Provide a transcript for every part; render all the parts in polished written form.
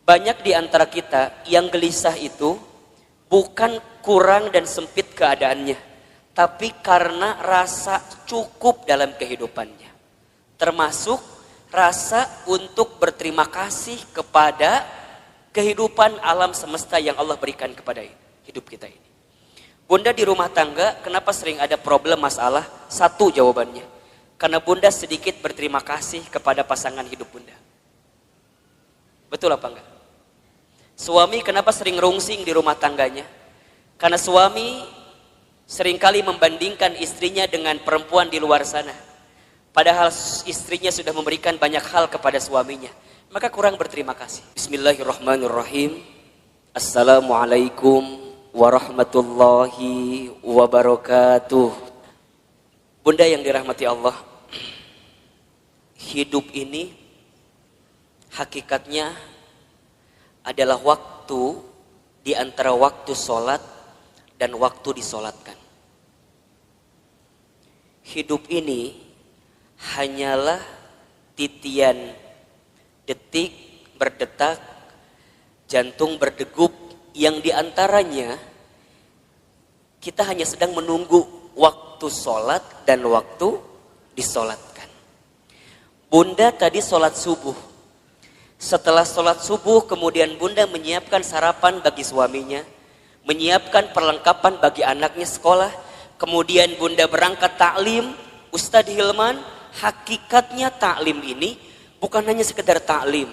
Banyak di antara kita yang gelisah itu bukan kurang dan sempit keadaannya, tapi karena rasa cukup dalam kehidupannya. Termasuk rasa untuk berterima kasih kepada kehidupan alam semesta yang Allah berikan kepada hidup kita ini. Bunda di rumah tangga, kenapa sering ada problem masalah? Satu jawabannya, karena bunda sedikit berterima kasih kepada pasangan hidup bunda. Betul apa enggak? Suami kenapa sering rungsing di rumah tangganya? Karena suami seringkali membandingkan istrinya dengan perempuan di luar sana. Padahal istrinya sudah memberikan banyak hal kepada suaminya. Maka kurang berterima kasih. Bismillahirrahmanirrahim. Assalamualaikum warahmatullahi wabarakatuh. Bunda yang dirahmati Allah, hidup ini hakikatnya adalah waktu di antara waktu sholat dan waktu disolatkan. Hidup ini hanyalah titian detik berdetak, jantung berdegup, yang diantaranya kita hanya sedang menunggu waktu sholat dan waktu disolatkan. Bunda tadi sholat subuh. Setelah sholat subuh kemudian bunda menyiapkan sarapan bagi suaminya, menyiapkan perlengkapan bagi anaknya sekolah, kemudian bunda berangkat taklim. Ustadz Hilman, hakikatnya taklim ini bukan hanya sekedar taklim,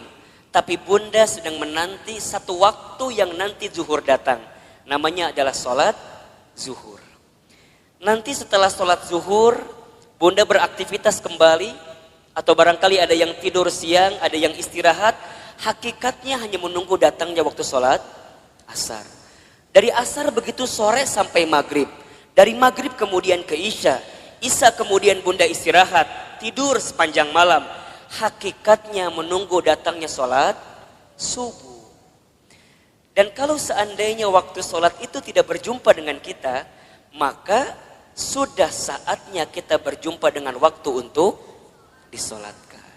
tapi bunda sedang menanti satu waktu yang nanti zuhur datang, namanya adalah sholat zuhur. Nanti setelah sholat zuhur bunda beraktivitas kembali, atau barangkali ada yang tidur siang, ada yang istirahat. Hakikatnya hanya menunggu datangnya waktu sholat asar. Dari asar begitu sore sampai maghrib. Dari maghrib kemudian ke isya. Isya kemudian bunda istirahat, tidur sepanjang malam. Hakikatnya menunggu datangnya sholat subuh. Dan kalau seandainya waktu sholat itu tidak berjumpa dengan kita, maka sudah saatnya kita berjumpa dengan waktu untuk disolatkan.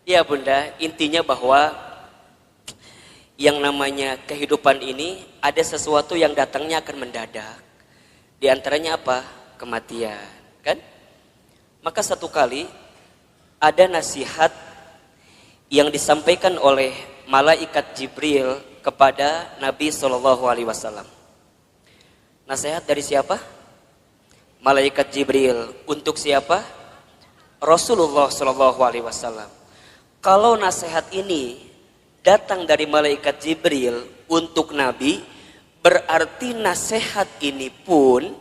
Ya bunda, intinya bahwa yang namanya kehidupan ini ada sesuatu yang datangnya akan mendadak. Di antaranya apa? Kematian, kan? Maka satu kali ada nasihat yang disampaikan oleh malaikat Jibril kepada Nabi SAW. Nasihat dari siapa? Malaikat Jibril. Untuk siapa? Rasulullah SAW. Kalau nasihat ini datang dari malaikat Jibril untuk Nabi, berarti nasihat ini pun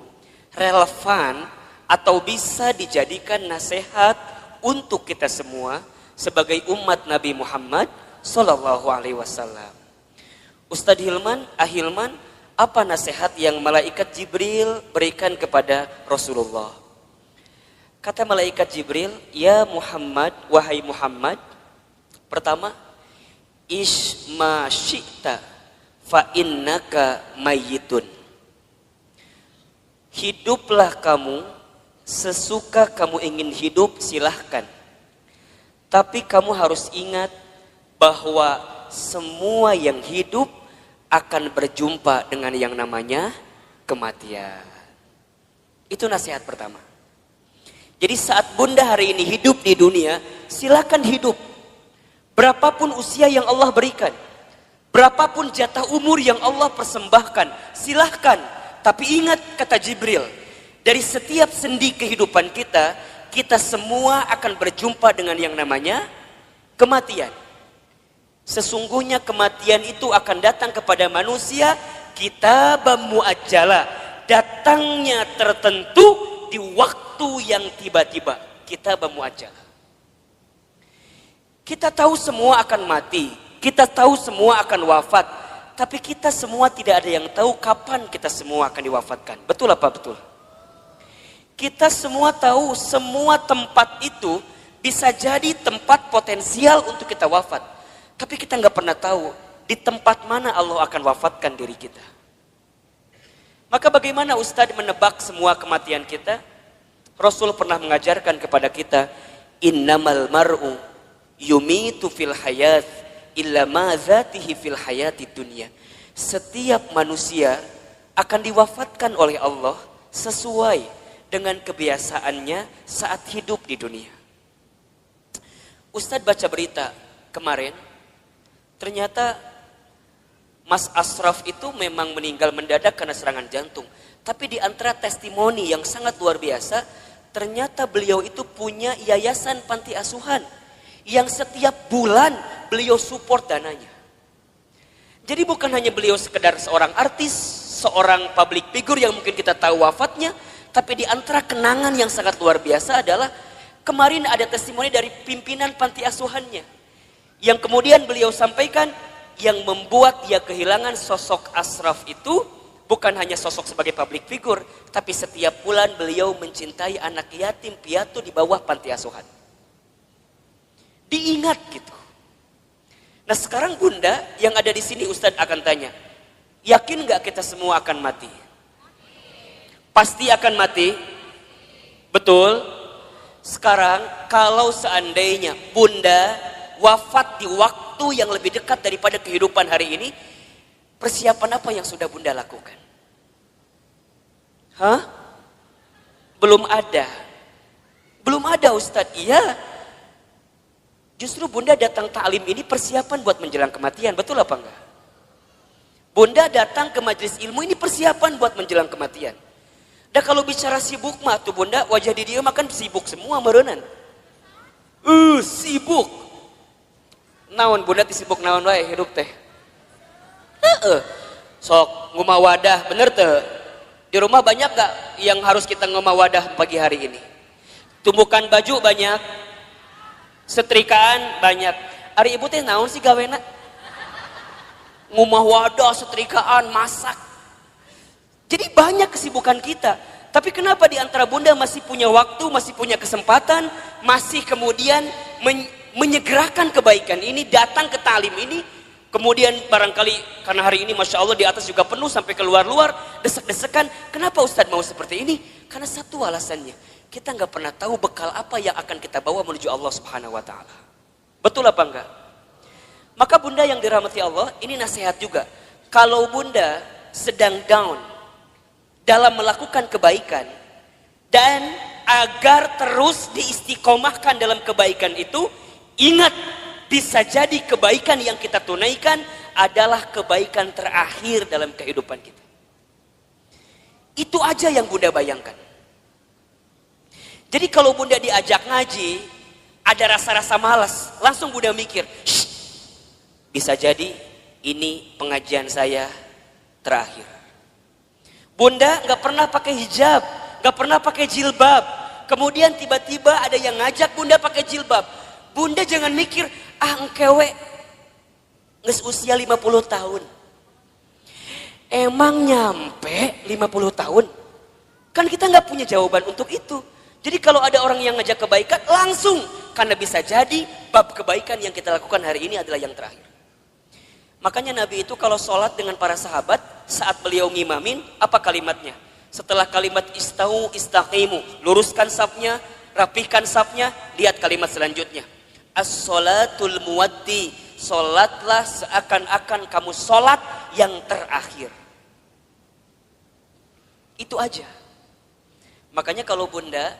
relevan atau bisa dijadikan nasihat untuk kita semua sebagai umat Nabi Muhammad SAW. Ustadz Hilman, Ahilman, apa nasihat yang malaikat Jibril berikan kepada Rasulullah? Kata malaikat Jibril, ya Muhammad, wahai Muhammad, pertama, isma syi'ta fa innaka mayyitun. Hiduplah kamu sesuka kamu ingin hidup, silahkan. Tapi kamu harus ingat bahwa semua yang hidup akan berjumpa dengan yang namanya kematian. Itu nasihat pertama. Jadi saat bunda hari ini hidup di dunia, silakan hidup. Berapapun usia yang Allah berikan, berapapun jatah umur yang Allah persembahkan, silahkan. Tapi ingat kata Jibril, dari setiap sendi kehidupan kita, kita semua akan berjumpa dengan yang namanya kematian. Sesungguhnya kematian itu akan datang kepada manusia, kitaban muajjala, datangnya tertentu di waktu yang tiba-tiba. Kitaban muajjala. Kita tahu semua akan mati, kita tahu semua akan wafat, tapi kita semua tidak ada yang tahu kapan kita semua akan diwafatkan. Betul apa betul? Kita semua tahu semua tempat itu bisa jadi tempat potensial untuk kita wafat, tapi kita nggak pernah tahu di tempat mana Allah akan wafatkan diri kita. Maka bagaimana Ustadz menebak semua kematian kita? Rasul pernah mengajarkan kepada kita, innamal mar'u yumitu fil hayat illa ma dzatihi fil hayati dunya. Setiap manusia akan diwafatkan oleh Allah sesuai dengan kebiasaannya saat hidup di dunia. Ustadz baca berita kemarin, ternyata Mas Ashraf itu memang meninggal mendadak karena serangan jantung. Tapi di antara testimoni yang sangat luar biasa, ternyata beliau itu punya yayasan panti asuhan yang setiap bulan beliau support dananya. Jadi bukan hanya beliau sekedar seorang artis, seorang public figure yang mungkin kita tahu wafatnya, tapi di antara kenangan yang sangat luar biasa adalah kemarin ada testimoni dari pimpinan panti asuhannya yang kemudian beliau sampaikan yang membuat dia kehilangan sosok Ashraf itu bukan hanya sosok sebagai public figure, tapi setiap bulan beliau mencintai anak yatim piatu di bawah panti asuhan. Diingat gitu. Nah sekarang Bunda yang ada di sini Ustadz akan tanya, yakin nggak kita semua akan mati? Pasti akan mati, betul? Sekarang kalau seandainya Bunda wafat di waktu yang lebih dekat daripada kehidupan hari ini, persiapan apa yang sudah Bunda lakukan? Hah? Belum ada. Belum ada Ustadz, iya. Justru Bunda datang ta'lim ini persiapan buat menjelang kematian, betul apa enggak? Bunda datang ke majelis ilmu ini persiapan buat menjelang kematian. Dan kalau bicara sibuk mah tuh Bunda, wajah di dia makan sibuk semua merenan. Sibuk. Naon Bunda sibuk naon wae hidup teh. Sok ngumah wadah, bener teh. Di rumah banyak gak yang harus kita ngumah wadah pagi hari ini? Tumbukan baju banyak, setrikaan banyak. Ari ibu teh naon sih gawena? Ngumah wadah, setrikaan, masak. Jadi banyak kesibukan kita. Tapi kenapa di antara Bunda masih punya waktu, masih punya kesempatan, masih kemudian menyegerakan kebaikan ini, datang ke talim ini, kemudian barangkali karena hari ini Masya Allah di atas juga penuh sampai keluar-luar, desek-desekan. Kenapa Ustadz mau seperti ini? Karena satu alasannya, kita nggak pernah tahu bekal apa yang akan kita bawa menuju Allah Subhanahu Wa Taala. Betul apa enggak? Maka Bunda yang dirahmati Allah, ini nasihat juga. Kalau Bunda sedang down dalam melakukan kebaikan dan agar terus diistiqomahkan dalam kebaikan itu, ingat bisa jadi kebaikan yang kita tunaikan adalah kebaikan terakhir dalam kehidupan kita. Itu aja yang Bunda bayangkan. Jadi kalau Bunda diajak ngaji, ada rasa-rasa malas, langsung Bunda mikir, bisa jadi ini pengajian saya terakhir. Bunda nggak pernah pakai hijab, nggak pernah pakai jilbab. Kemudian tiba-tiba ada yang ngajak Bunda pakai jilbab. Bunda jangan mikir, engkewe nges usia 50 tahun. Emang nyampe 50 tahun? Kan kita nggak punya jawaban untuk itu. Jadi kalau ada orang yang ngajak kebaikan, langsung. Karena bisa jadi bab kebaikan yang kita lakukan hari ini adalah yang terakhir. Makanya Nabi itu kalau sholat dengan para sahabat, saat beliau ngimamin, apa kalimatnya? Setelah kalimat istau istaqimu, luruskan safnya, rapihkan safnya, lihat kalimat selanjutnya. As-sholatul muwaddi, sholatlah seakan-akan kamu sholat yang terakhir. Itu aja. Makanya kalau Bunda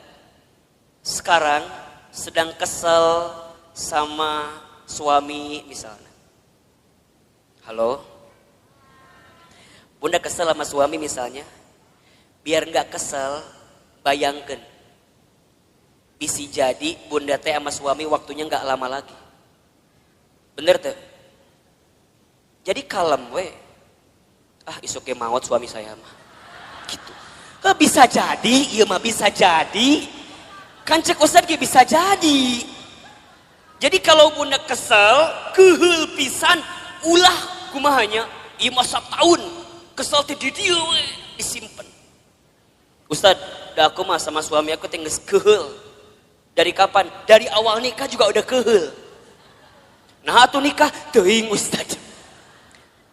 sekarang sedang kesel sama suami misalnya. Halo? Bunda kesel sama suami misalnya. Biar nggak kesel, bayangkan. Bisa jadi Bunda teh sama suami waktunya nggak lama lagi. Bener tuh? Jadi kalem we. Isuk maut suami saya mah. Gitu. Bisa jadi, iya mah bisa jadi. Kan cek Ustadz bisa jadi. Jadi kalau Bunda kesel, kehul pisan, ulah kumahanya, iya masa tahun kesel ti di dieu we disimpen. Ustadz, dah aku mah sama suami aku tinggal kehul. Dari kapan? Dari awal nikah juga udah kehul. Nah atuh nikah teuing Ustadz.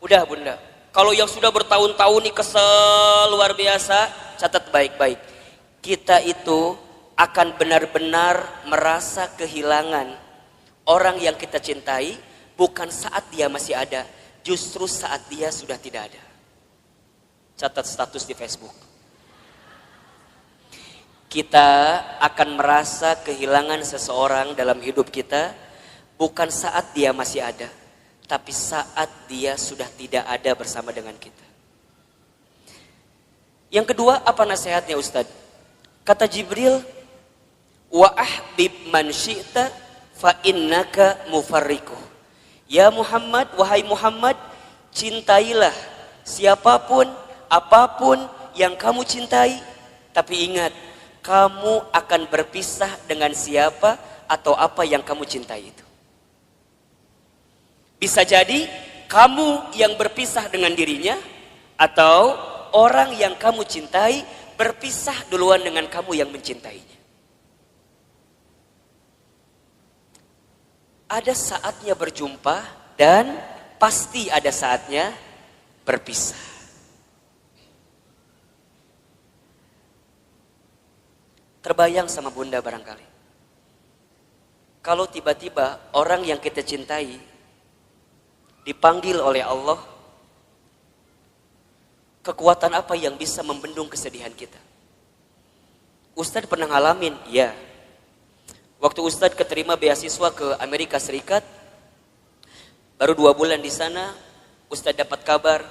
Udah Bunda, kalau yang sudah bertahun-tahun nih kesel luar biasa, catat baik-baik. Kita itu akan benar-benar merasa kehilangan orang yang kita cintai bukan saat dia masih ada, justru saat dia sudah tidak ada. Catat status di Facebook. Kita akan merasa kehilangan seseorang dalam hidup kita bukan saat dia masih ada, tapi saat dia sudah tidak ada bersama dengan kita. Yang kedua, apa nasihatnya Ustadz? Kata Jibril, wa ahbib man syi'ta fa innaka mufarriquh. Ya Muhammad, wahai Muhammad, cintailah siapapun, apapun yang kamu cintai, tapi ingat, kamu akan berpisah dengan siapa atau apa yang kamu cintai itu. Bisa jadi kamu yang berpisah dengan dirinya, atau orang yang kamu cintai berpisah duluan dengan kamu yang mencintainya. Ada saatnya berjumpa dan pasti ada saatnya berpisah. Terbayang sama bunda barangkali. Kalau tiba-tiba orang yang kita cintai dipanggil oleh Allah, kekuatan apa yang bisa membendung kesedihan kita? Ustadz pernah ngalamin, ya. Waktu Ustadz keterima beasiswa ke Amerika Serikat, baru 2 bulan di sana, Ustadz dapat kabar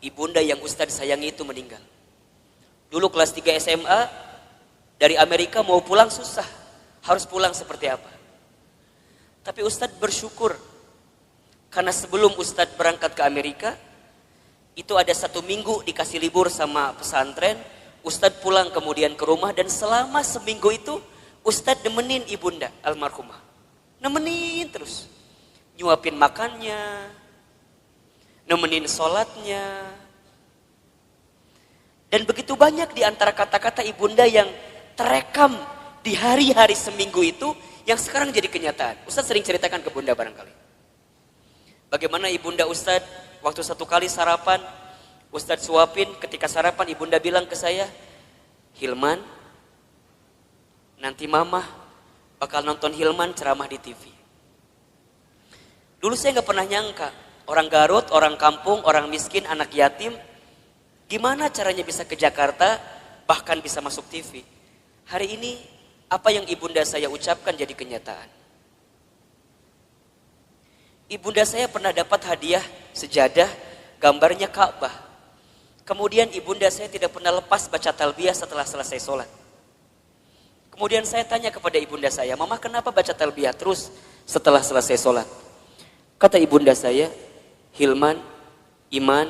ibunda yang Ustadz sayangi itu meninggal. Dulu kelas 3 SMA, dari Amerika mau pulang susah, harus pulang seperti apa. Tapi Ustadz bersyukur, karena sebelum Ustadz berangkat ke Amerika, itu ada 1 minggu dikasih libur sama pesantren, Ustadz pulang kemudian ke rumah, dan selama seminggu itu Ustadz nemenin ibunda almarhumah. Nemenin terus. Nyuapin makannya, nemenin sholatnya. Dan begitu banyak di antara kata-kata ibunda yang terekam di hari-hari seminggu itu, yang sekarang jadi kenyataan. Ustadz sering ceritakan ke bunda barangkali. Bagaimana ibunda Ustadz waktu 1 kali sarapan, Ustadz suapin, ketika sarapan ibunda bilang ke saya, Hilman, nanti mama bakal nonton Hilman ceramah di TV. Dulu saya gak pernah nyangka, orang Garut, orang kampung, orang miskin, anak yatim, gimana caranya bisa ke Jakarta, bahkan bisa masuk TV. Hari ini, apa yang ibunda saya ucapkan jadi kenyataan. Ibunda saya pernah dapat hadiah sejadah, gambarnya Ka'bah. Kemudian ibunda saya tidak pernah lepas baca talbiyah setelah selesai sholat. Kemudian saya tanya kepada ibunda saya, Mama kenapa baca talbiyah terus setelah selesai sholat? Kata ibunda saya, Hilman, Iman,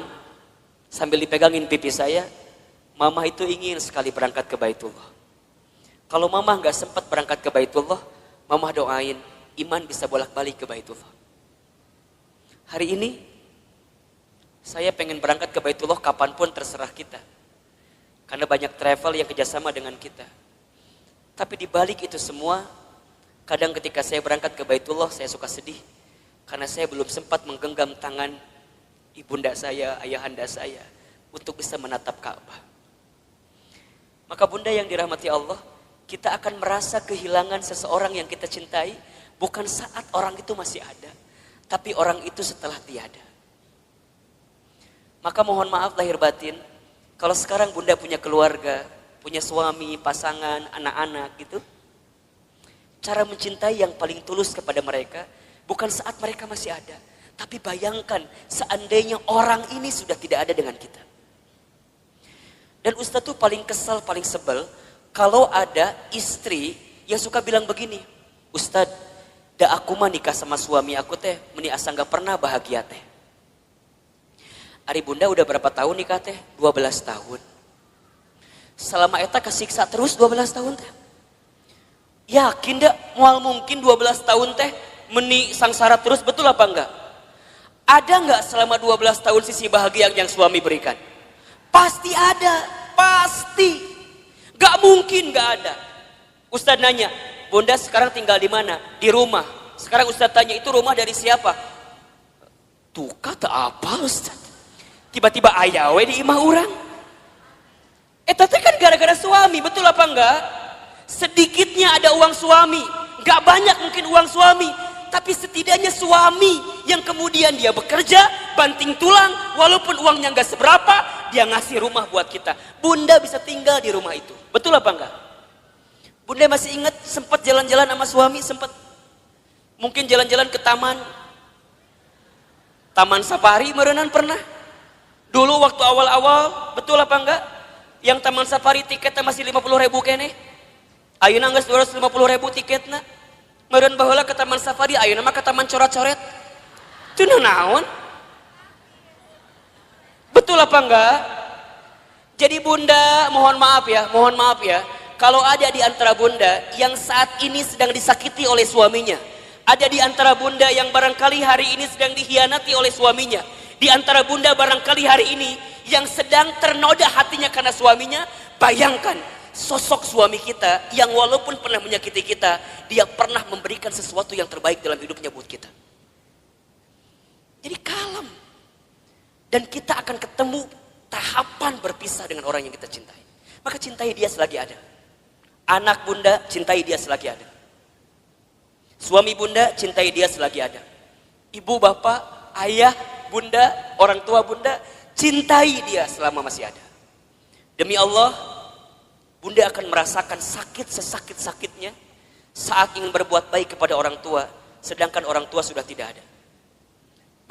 sambil dipegangin pipi saya, Mama itu ingin sekali berangkat ke Baitullah. Kalau Mama gak sempat berangkat ke Baitullah, Mama doain Iman bisa bolak-balik ke Baitullah. Hari ini, saya pengen berangkat ke Baitullah kapanpun terserah kita. Karena banyak travel yang kerjasama dengan kita. Tapi di balik itu semua, kadang ketika saya berangkat ke Baitullah, saya suka sedih. Karena saya belum sempat menggenggam tangan ibunda saya, ayahanda saya, untuk bisa menatap Ka'bah. Maka bunda yang dirahmati Allah, kita akan merasa kehilangan seseorang yang kita cintai, bukan saat orang itu masih ada, tapi orang itu setelah tiada. Maka mohon maaf lahir batin, kalau sekarang bunda punya keluarga, punya suami, pasangan, anak-anak gitu. Cara mencintai yang paling tulus kepada mereka, bukan saat mereka masih ada. Tapi bayangkan seandainya orang ini sudah tidak ada dengan kita. Dan Ustadz tuh paling kesal, paling sebel, kalau ada istri yang suka bilang begini, Ustadz, da aku mah nikah sama suami aku teh, meni asa gak pernah bahagia teh. Ari bunda udah berapa tahun nikah teh? 12 tahun. Selama eta kesiksa terus 12 tahun teh. Yakin dak moal mungkin 12 tahun teh meni sangsara terus, betul apa enggak? Ada enggak selama 12 tahun sisi bahagia yang suami berikan? Pasti ada, pasti. Gak mungkin gak ada. Ustadz nanya, bunda sekarang tinggal di mana? Di rumah. Sekarang Ustadz tanya, itu rumah dari siapa? Tuh kata apa Ustadz? Tiba-tiba ayawe di imah orang. Tapi kan gara-gara suami, betul apa enggak? Sedikitnya ada uang suami, gak banyak mungkin uang suami, tapi setidaknya suami yang kemudian dia bekerja, banting tulang, walaupun uangnya nggak seberapa, dia ngasih rumah buat kita. Bunda bisa tinggal di rumah itu. Betul apa enggak? Bunda masih ingat sempat jalan-jalan sama suami, sempat mungkin jalan-jalan ke taman safari, merenan pernah. Dulu waktu awal-awal, betul apa enggak? Yang taman safari tiketnya masih 50.000 kene. Ayeuna geus 250.000 tiketna. Meureun baheula ke taman safari, ayeuna mah ke taman coret-coret. Teu naon? Betul apa enggak? Jadi bunda, mohon maaf ya. Kalau ada di antara bunda yang saat ini sedang disakiti oleh suaminya, ada di antara bunda yang barangkali hari ini sedang dikhianati oleh suaminya, di antara bunda barangkali hari ini yang sedang ternoda hatinya karena suaminya, bayangkan sosok suami kita yang walaupun pernah menyakiti kita, dia pernah memberikan sesuatu yang terbaik dalam hidupnya buat kita. Jadi kalem. Dan kita akan ketemu tahapan berpisah dengan orang yang kita cintai. Maka cintai dia selagi ada. Anak bunda, cintai dia selagi ada. Suami bunda, cintai dia selagi ada. Ibu, bapak, ayah, bunda, orang tua bunda, cintai dia selama masih ada. Demi Allah, bunda akan merasakan sakit sesakit-sakitnya saat ingin berbuat baik kepada orang tua, sedangkan orang tua sudah tidak ada.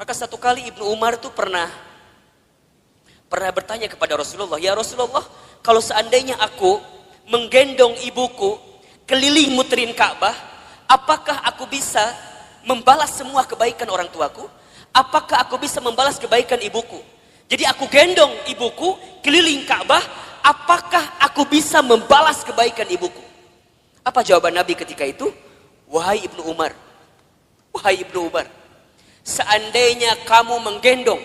Maka satu kali Ibnu Umar itu pernah bertanya kepada Rasulullah, ya Rasulullah, kalau seandainya aku menggendong ibuku keliling muterin Ka'bah, apakah aku bisa membalas semua kebaikan orang tuaku? Apakah aku bisa membalas kebaikan ibuku? Jadi aku gendong ibuku keliling Ka'bah, apakah aku bisa membalas kebaikan ibuku? Apa jawaban Nabi ketika itu? Wahai Ibnu Umar, seandainya kamu menggendong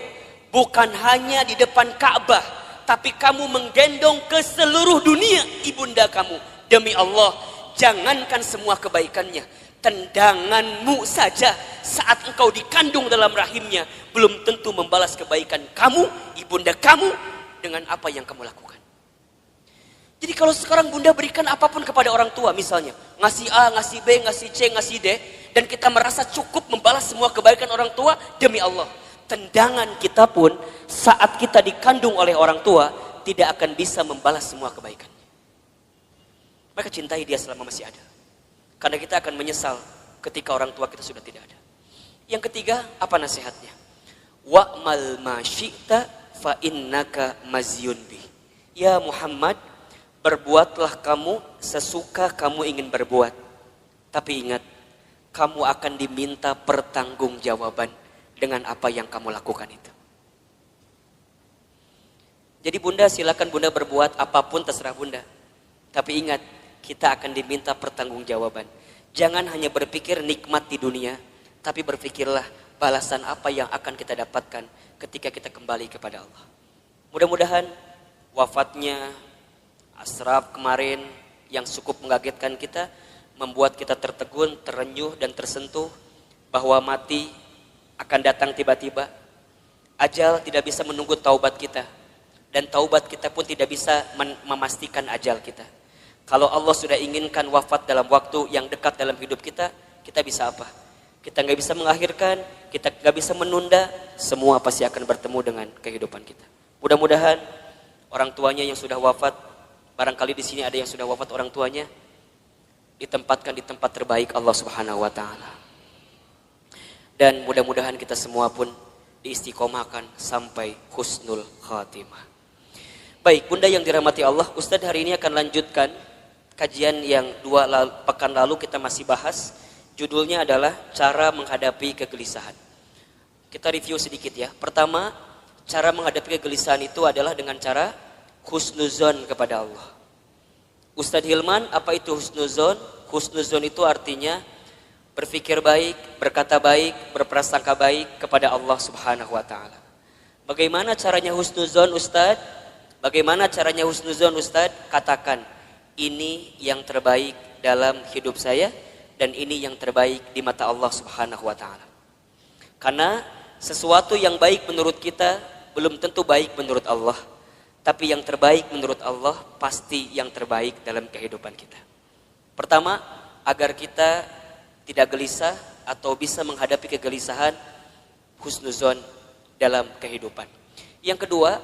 bukan hanya di depan Ka'bah, tapi kamu menggendong ke seluruh dunia ibunda kamu, demi Allah, jangankan semua kebaikannya, tendanganmu saja saat engkau dikandung dalam rahimnya belum tentu membalas kebaikan kamu, ibunda kamu, dengan apa yang kamu lakukan. Jadi kalau sekarang bunda berikan apapun kepada orang tua, misalnya ngasih A, ngasih B, ngasih C, ngasih D, dan kita merasa cukup membalas semua kebaikan orang tua, demi Allah, tendangan kita pun saat kita dikandung oleh orang tua tidak akan bisa membalas semua kebaikan. Maka cintai dia selama masih ada, karena kita akan menyesal ketika orang tua kita sudah tidak ada. Yang ketiga, apa nasihatnya? Wa'mal ma syi'ta fa innaka mazyun bi. Ya Muhammad, berbuatlah kamu sesuka kamu ingin berbuat, tapi ingat, kamu akan diminta pertanggungjawaban dengan apa yang kamu lakukan itu. Jadi bunda, silakan bunda berbuat apapun terserah bunda, tapi ingat, kita akan diminta pertanggungjawaban. Jangan hanya berpikir nikmat di dunia, tapi berpikirlah balasan apa yang akan kita dapatkan ketika kita kembali kepada Allah. Mudah-mudahan wafatnya Ashraf kemarin yang cukup mengagetkan kita, membuat kita tertegun, terenyuh dan tersentuh bahwa mati akan datang tiba-tiba. Ajal tidak bisa menunggu taubat kita, dan taubat kita pun tidak bisa memastikan ajal kita. Kalau Allah sudah inginkan wafat dalam waktu yang dekat dalam hidup kita, kita bisa apa? Kita nggak bisa mengakhirkan, kita nggak bisa menunda, semua pasti akan bertemu dengan kehidupan kita. Mudah-mudahan orang tuanya yang sudah wafat, barangkali di sini ada yang sudah wafat orang tuanya, ditempatkan di tempat terbaik Allah Subhanahu wa taala. Dan mudah-mudahan kita semua pun diistiqomahkan sampai husnul khatimah. Baik, bunda yang dirahmati Allah, Ustadz hari ini akan lanjutkan kajian yang pekan lalu kita masih bahas. Judulnya adalah cara menghadapi kegelisahan. Kita review sedikit ya. Pertama, cara menghadapi kegelisahan itu adalah dengan cara husnuzon kepada Allah. Ustadz Hilman, apa itu husnuzon? Husnuzon itu artinya berpikir baik, berkata baik, berprasangka baik kepada Allah Subhanahu wa taala. Bagaimana caranya husnuzon, Ustadz? Bagaimana caranya husnuzon, Ustadz? Katakan, ini yang terbaik dalam hidup saya dan ini yang terbaik di mata Allah Subhanahu wa taala. Karena sesuatu yang baik menurut kita belum tentu baik menurut Allah. Tapi yang terbaik menurut Allah pasti yang terbaik dalam kehidupan kita. Pertama, agar kita tidak gelisah, atau bisa menghadapi kegelisahan, husnuzon dalam kehidupan. Yang kedua,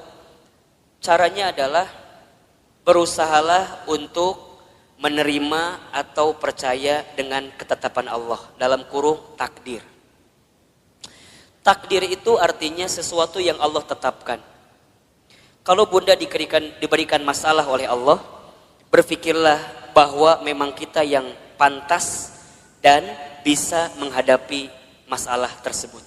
caranya adalah berusahalah untuk menerima atau percaya dengan ketetapan Allah, dalam kurung takdir. Takdir itu artinya sesuatu yang Allah tetapkan. Kalau bunda diberikan masalah oleh Allah, berpikirlah bahwa memang kita yang pantas dan bisa menghadapi masalah tersebut.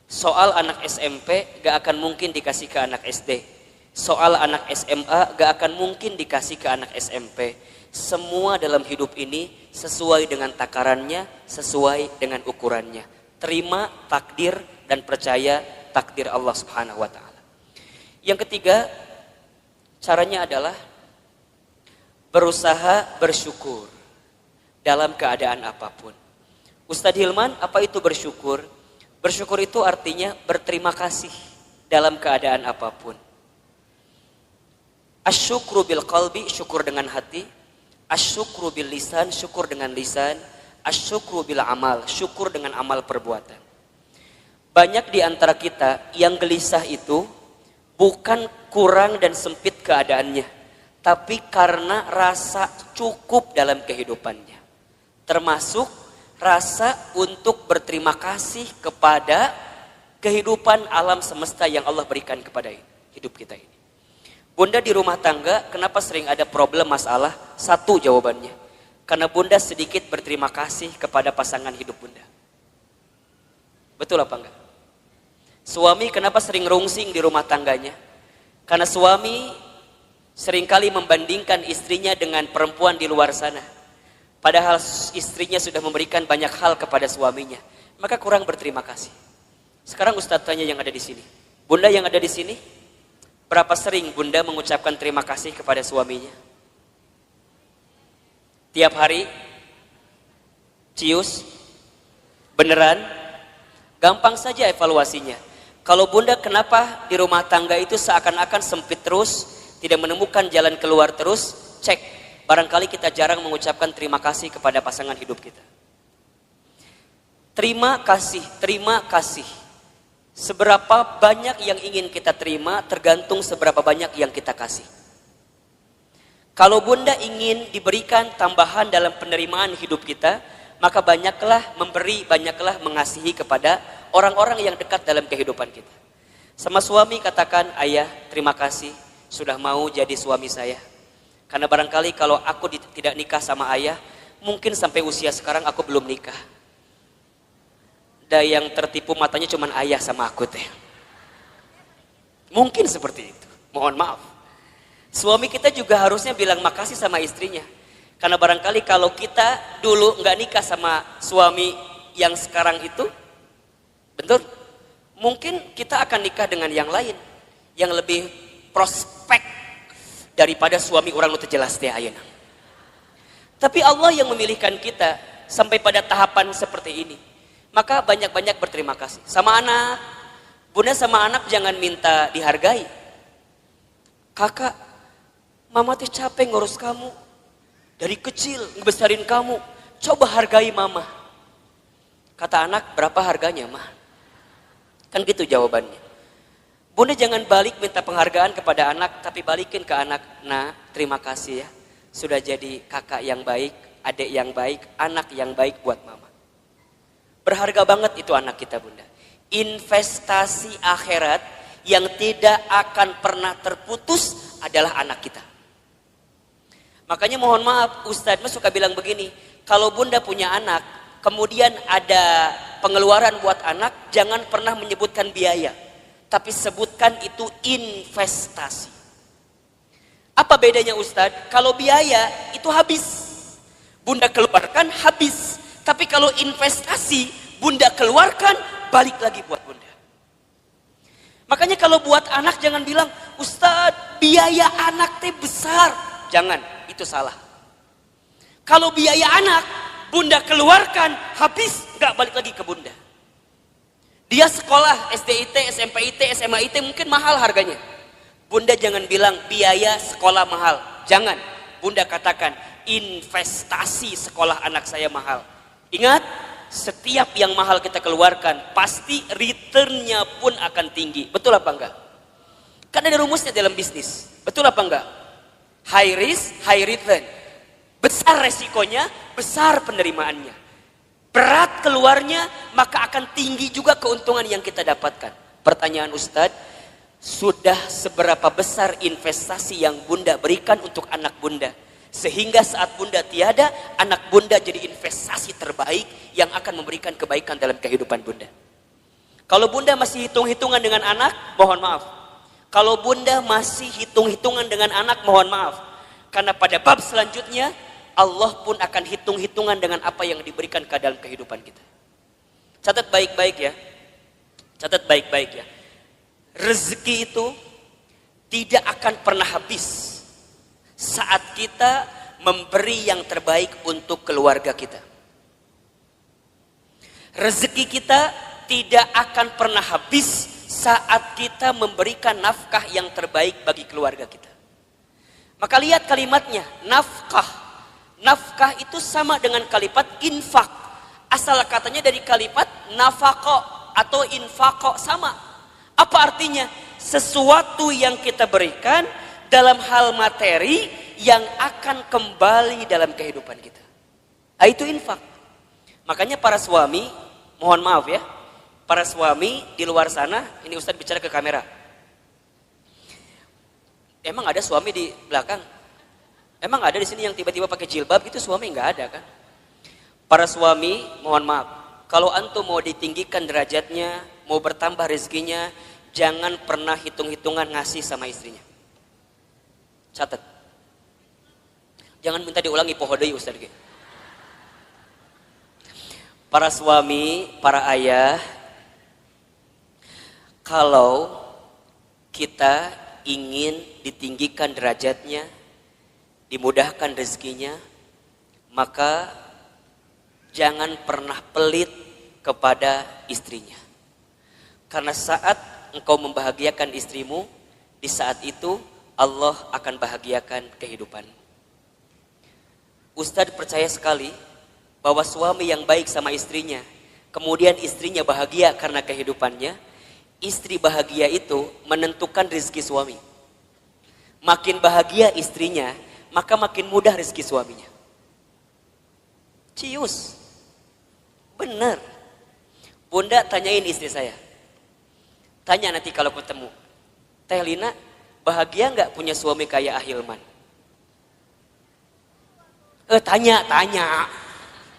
Soal anak SMP gak akan mungkin dikasih ke anak SD. Soal anak SMA gak akan mungkin dikasih ke anak SMP. Semua dalam hidup ini sesuai dengan takarannya, sesuai dengan ukurannya. Terima takdir dan percaya takdir Allah Subhanahu wa Ta'ala. Yang ketiga, caranya adalah berusaha bersyukur dalam keadaan apapun. Ustadz Hilman, apa itu bersyukur? Bersyukur itu artinya berterima kasih dalam keadaan apapun. Asyukru bil qalbi, syukur dengan hati. Asyukru bil lisan, syukur dengan lisan. Asyukru bil amal, syukur dengan amal perbuatan. Banyak di antara kita yang gelisah itu bukan kurang dan sempit keadaannya, tapi karena rasa cukup dalam kehidupannya. Termasuk rasa untuk berterima kasih kepada kehidupan alam semesta yang Allah berikan kepada hidup kita ini. Bunda di rumah tangga, kenapa sering ada problem masalah? Satu jawabannya, karena bunda sedikit berterima kasih kepada pasangan hidup bunda. Betul apa enggak? Suami kenapa sering rungsing di rumah tangganya? Karena suami seringkali membandingkan istrinya dengan perempuan di luar sana. Padahal istrinya sudah memberikan banyak hal kepada suaminya. Maka kurang berterima kasih. Sekarang Ustadz tanya yang ada di sini. Bunda yang ada di sini, berapa sering bunda mengucapkan terima kasih kepada suaminya? Tiap hari? Cius? Beneran? Gampang saja evaluasinya. Kalau bunda kenapa di rumah tangga itu seakan-akan sempit terus, tidak menemukan jalan keluar terus, cek. Barangkali kita jarang mengucapkan terima kasih kepada pasangan hidup kita. Terima kasih, terima kasih. Seberapa banyak yang ingin kita terima tergantung seberapa banyak yang kita kasih. Kalau bunda ingin diberikan tambahan dalam penerimaan hidup kita, maka banyaklah memberi, banyaklah mengasihi kepada orang-orang yang dekat dalam kehidupan kita. Sama suami katakan, ayah terima kasih sudah mau jadi suami saya. Karena barangkali kalau aku tidak nikah sama ayah, mungkin sampai usia sekarang aku belum nikah. Dan yang tertipu matanya cuma ayah sama aku teh. Mungkin seperti itu, mohon maaf. Suami kita juga harusnya bilang makasih sama istrinya. Karena barangkali kalau kita dulu nggak nikah sama suami yang sekarang itu, betul, mungkin kita akan nikah dengan yang lain, yang lebih prospek daripada suami orang itu jelas teh ayeuna. Tapi Allah yang memilihkan kita sampai pada tahapan seperti ini. Maka banyak-banyak berterima kasih. Sama anak, bunda sama anak jangan minta dihargai. Kakak, mama teh capek ngurus kamu. Dari kecil ngebesarin kamu. Coba hargai mama. Kata anak, berapa harganya mah? Kan gitu jawabannya. Bunda jangan balik minta penghargaan kepada anak, tapi balikin ke anak. Nah, terima kasih ya. Sudah jadi kakak yang baik, adik yang baik, anak yang baik buat mama. Berharga banget itu anak kita bunda. Investasi akhirat yang tidak akan pernah terputus adalah anak kita. Makanya mohon maaf, Ustadz suka bilang begini. Kalau bunda punya anak, kemudian ada pengeluaran buat anak, jangan pernah menyebutkan biaya. Tapi sebutkan itu investasi. Apa bedanya Ustadz? Kalau biaya itu habis. Bunda keluarkan habis. Tapi kalau investasi, bunda keluarkan, balik lagi buat bunda. Makanya kalau buat anak jangan bilang, Ustadz biaya anak teh besar. Jangan, itu salah. Kalau biaya anak, bunda keluarkan, habis, gak balik lagi ke bunda. Dia sekolah SDIT, SMPIT, SMAIT mungkin mahal harganya. Bunda jangan bilang biaya sekolah mahal. Jangan. Bunda katakan investasi sekolah anak saya mahal. Ingat, setiap yang mahal kita keluarkan, pasti returnnya pun akan tinggi. Betul apa enggak? Kan ada rumusnya dalam bisnis. Betul apa enggak? High risk, high return. Besar resikonya, besar penerimaannya. Berat keluarnya, maka akan tinggi juga keuntungan yang kita dapatkan. Pertanyaan Ustadz, sudah seberapa besar investasi yang Bunda berikan untuk anak Bunda? Sehingga saat Bunda tiada, anak Bunda jadi investasi terbaik yang akan memberikan kebaikan dalam kehidupan Bunda. Kalau Bunda masih hitung-hitungan dengan anak, mohon maaf. Kalau Bunda masih hitung-hitungan dengan anak, mohon maaf. Karena pada bab selanjutnya, Allah pun akan hitung-hitungan dengan apa yang diberikan ke dalam kehidupan kita. Catat baik-baik ya. Catat baik-baik ya. Rezeki itu tidak akan pernah habis saat kita memberi yang terbaik untuk keluarga kita. Rezeki kita tidak akan pernah habis saat kita memberikan nafkah yang terbaik bagi keluarga kita. Maka lihat kalimatnya, nafkah. Nafkah itu sama dengan kalimat infak. Asal katanya dari kalimat nafako atau infako, sama. Apa artinya? Sesuatu yang kita berikan dalam hal materi yang akan kembali dalam kehidupan kita. Itu infak. Makanya para suami, mohon maaf ya, para suami di luar sana, ini Ustadz bicara ke kamera. Emang ada suami di belakang? Emang ada di sini yang tiba-tiba pakai jilbab gitu? Suami nggak ada kan? Para suami, mohon maaf, kalau antum mau ditinggikan derajatnya, mau bertambah rezekinya, jangan pernah hitung-hitungan ngasih sama istrinya. Catat. Jangan minta diulangi pohodoi Ustaz. Para suami, para ayah, kalau kita ingin ditinggikan derajatnya, dimudahkan rezekinya, maka jangan pernah pelit kepada istrinya. Karena saat engkau membahagiakan istrimu, di saat itu Allah akan bahagiakan kehidupanmu. Ustadz percaya sekali bahwa suami yang baik sama istrinya, kemudian istrinya bahagia karena kehidupannya, istri bahagia itu menentukan rezeki suami. Makin bahagia istrinya, maka makin mudah rezeki suaminya. Cius. Benar. Bunda tanyain istri saya. Tanya nanti kalau ketemu. Teh Lina, bahagia nggak punya suami kayak Ahilman? Tanya.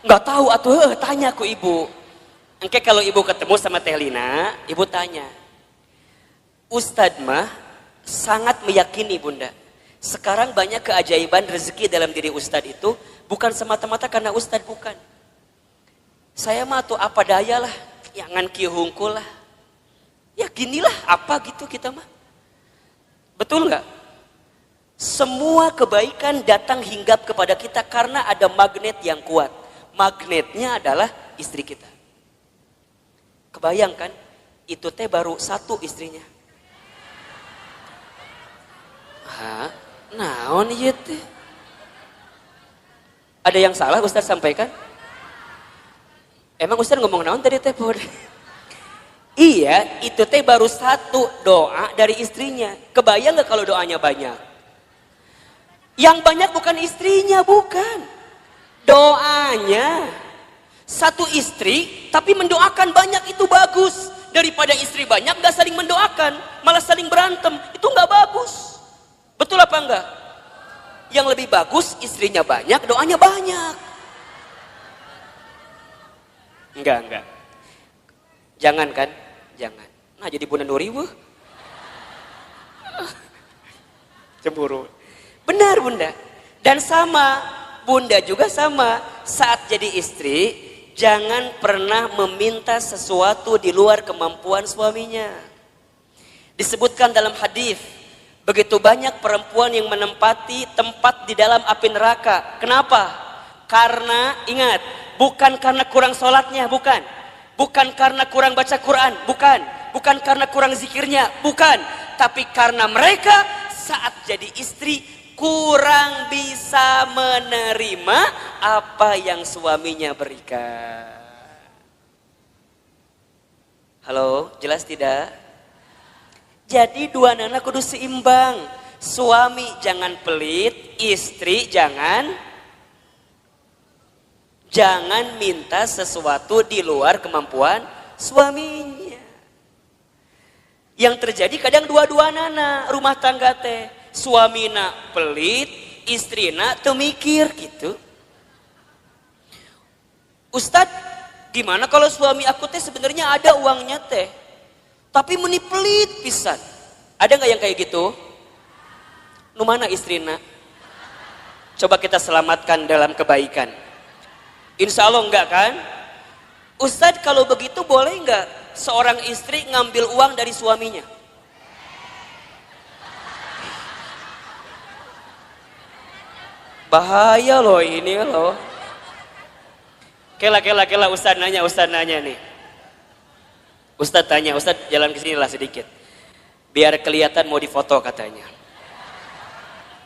Nggak tahu atuh, tanya ku ibu. Engke kalau ibu ketemu sama Teh Lina, ibu tanya. Ustadz mah sangat meyakini Bunda. Sekarang banyak keajaiban rezeki dalam diri Ustadz itu bukan semata-mata karena Ustadz, bukan. Saya mah tuh apa daya lah, jangan kieu hungkul lah. Ya ginilah apa gitu kita mah. Betul nggak? Semua kebaikan datang hinggap kepada kita karena ada magnet yang kuat. Magnetnya adalah istri kita. Kebayangkan, itu teh baru satu istrinya. Hah? Naon ieu teh? Ada yang salah Ustaz sampaikan? Emang Ustaz ngomong naon tadi teh? Iya, itu teh baru satu doa dari istrinya. Kebayang gak kalau doanya banyak? Yang banyak bukan istrinya, bukan. Doanya. Satu istri, tapi mendoakan banyak, itu bagus. Daripada istri banyak gak saling mendoakan, malah saling berantem. Itu gak bagus. Betul apa enggak? Yang lebih bagus istrinya banyak, doanya banyak. Enggak. Jangan kan? Jangan. Nah jadi Bunda Nuri cemburu. Benar Bunda. Dan sama, Bunda juga sama. Saat jadi istri, jangan pernah meminta sesuatu di luar kemampuan suaminya. Disebutkan dalam hadis, begitu banyak perempuan yang menempati tempat di dalam api neraka. Kenapa? Karena ingat, bukan karena kurang sholatnya, bukan. Bukan karena kurang baca Quran, bukan. Bukan karena kurang zikirnya, bukan. Tapi karena mereka saat jadi istri kurang bisa menerima apa yang suaminya berikan. Halo, jelas tidak? Jadi dua nana kudu seimbang. Suami jangan pelit, istri jangan minta sesuatu di luar kemampuan suaminya. Yang terjadi kadang dua-dua nana rumah tangga teh. Suamina pelit, istrina teu mikir gitu. Ustadz, gimana kalau suami aku teh sebenarnya ada uangnya teh, tapi meni pelit pisan. Ada nggak yang kayak gitu? Nu mana istrina? Coba kita selamatkan dalam kebaikan. Insya Allah enggak kan? Ustadz, kalau begitu boleh enggak seorang istri ngambil uang dari suaminya? Bahaya loh ini loh. Kela Ustadz nanya nih. Ustadz tanya, Ustadz jalan ke sini lah sedikit. Biar kelihatan mau difoto katanya.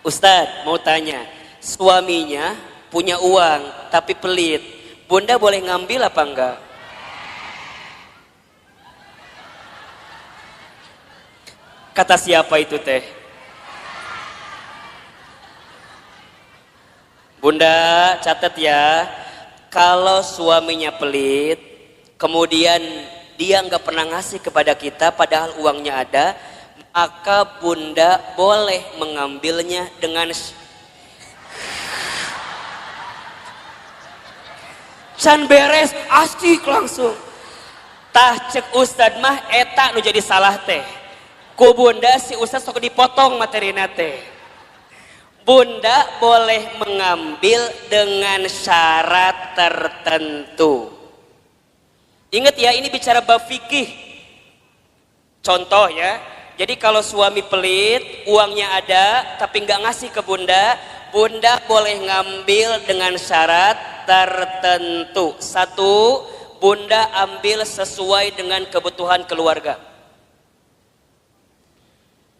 Ustadz mau tanya, suaminya punya uang tapi pelit. Bunda boleh ngambil apa enggak? Kata siapa itu teh? Bunda catat ya, kalau suaminya pelit, kemudian dia nggak pernah ngasih kepada kita padahal uangnya ada, maka bunda boleh mengambilnya dengan can beres, asik langsung. Tah cek Ustad mah eta nu jadi salah teh. Ku bunda si Ustad sok dipotong materina teh. Bunda boleh mengambil dengan syarat tertentu. Ingat ya, ini bicara bab fikih. Contoh ya, jadi kalau suami pelit, uangnya ada tapi nggak ngasih ke bunda, bunda boleh ngambil dengan syarat tertentu. Satu, bunda ambil sesuai dengan kebutuhan keluarga.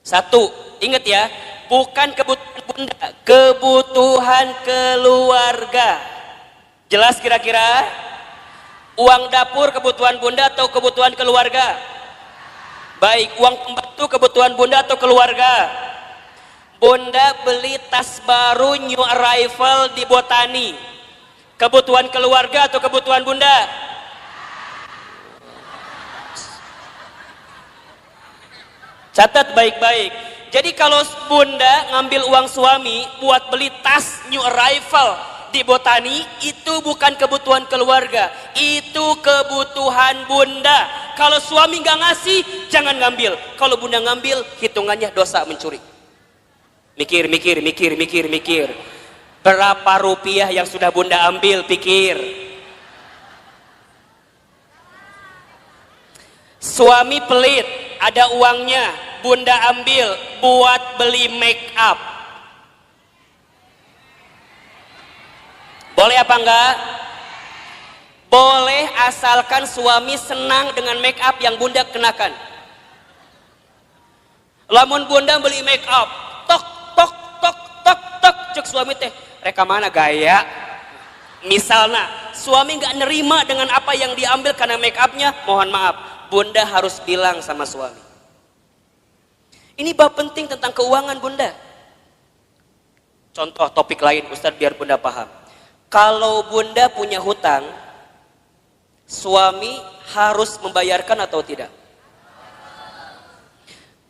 Satu, ingat ya, bukan kebutuhan bunda, kebutuhan keluarga. Jelas kira-kira? Uang dapur kebutuhan bunda atau kebutuhan keluarga? Baik, uang pembantu kebutuhan bunda atau keluarga? Bunda beli tas baru new arrival di Botani, kebutuhan keluarga atau kebutuhan bunda? Catat baik-baik. Jadi kalau bunda ngambil uang suami buat beli tas new arrival di Botani, itu bukan kebutuhan keluarga, itu kebutuhan bunda. Kalau suami nggak ngasih, jangan ngambil. Kalau bunda ngambil, hitungannya dosa mencuri. Mikir. Berapa rupiah yang sudah bunda ambil, pikir. Suami pelit, ada uangnya, bunda ambil buat beli make up. Boleh apa enggak? Boleh, asalkan suami senang dengan make up yang bunda kenakan. Lamun bunda beli make up, tok cek suami teh, reka mana gaya? Misalnya suami nggak nerima dengan apa yang diambil karena make upnya, mohon maaf, bunda harus bilang sama suami. Ini bab penting tentang keuangan bunda. Contoh topik lain Ustadz biar bunda paham. Kalau bunda punya hutang, suami harus membayarkan atau tidak?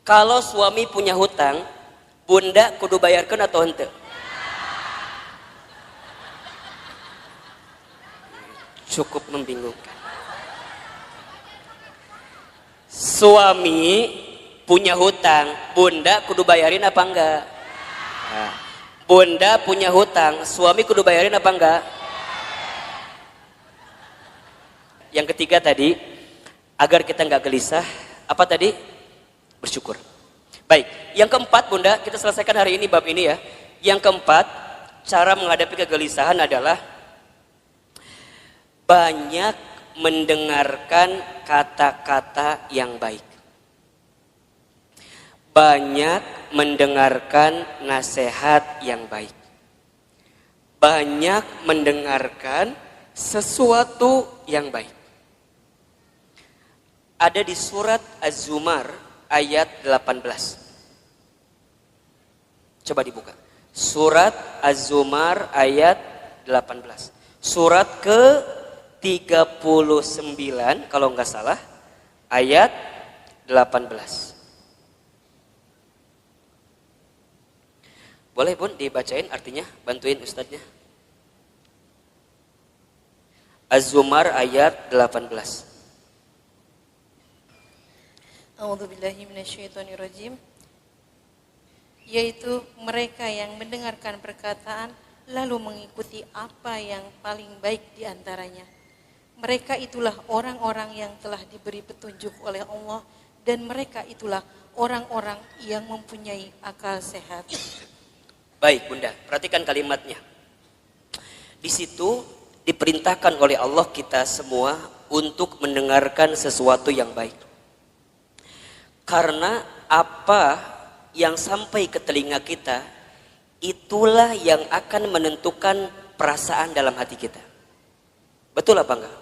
Kalau suami punya hutang, bunda kudu bayarkan atau henteu? Cukup membingungkan. Suami punya hutang, bunda kudu bayarin apa enggak? Nah, bunda punya hutang, suami kudu bayarin apa enggak? Yang ketiga tadi, agar kita enggak gelisah, apa tadi? Bersyukur. Baik, yang keempat bunda, kita selesaikan hari ini bab ini ya. Yang keempat, cara menghadapi kegelisahan adalah banyak mendengarkan kata-kata yang baik. Banyak mendengarkan nasihat yang baik. Banyak mendengarkan sesuatu yang baik. ada di surat Az-Zumar ayat 18. Coba dibuka. Surat Az-Zumar ayat 18. Surat ke-39 kalau nggak salah, ayat 18. Boleh Bun dibacain artinya, bantuin ustadznya. Az-Zumar ayat 18. A'udzubillahi minasyaitonirrajim. Yaitu mereka yang mendengarkan perkataan lalu mengikuti apa yang paling baik di antaranya. Mereka itulah orang-orang yang telah diberi petunjuk oleh Allah dan mereka itulah orang-orang yang mempunyai akal sehat. Baik Bunda, perhatikan kalimatnya. Di situ diperintahkan oleh Allah kita semua untuk mendengarkan sesuatu yang baik. Karena apa yang sampai ke telinga kita, itulah yang akan menentukan perasaan dalam hati kita. Betul apa enggak?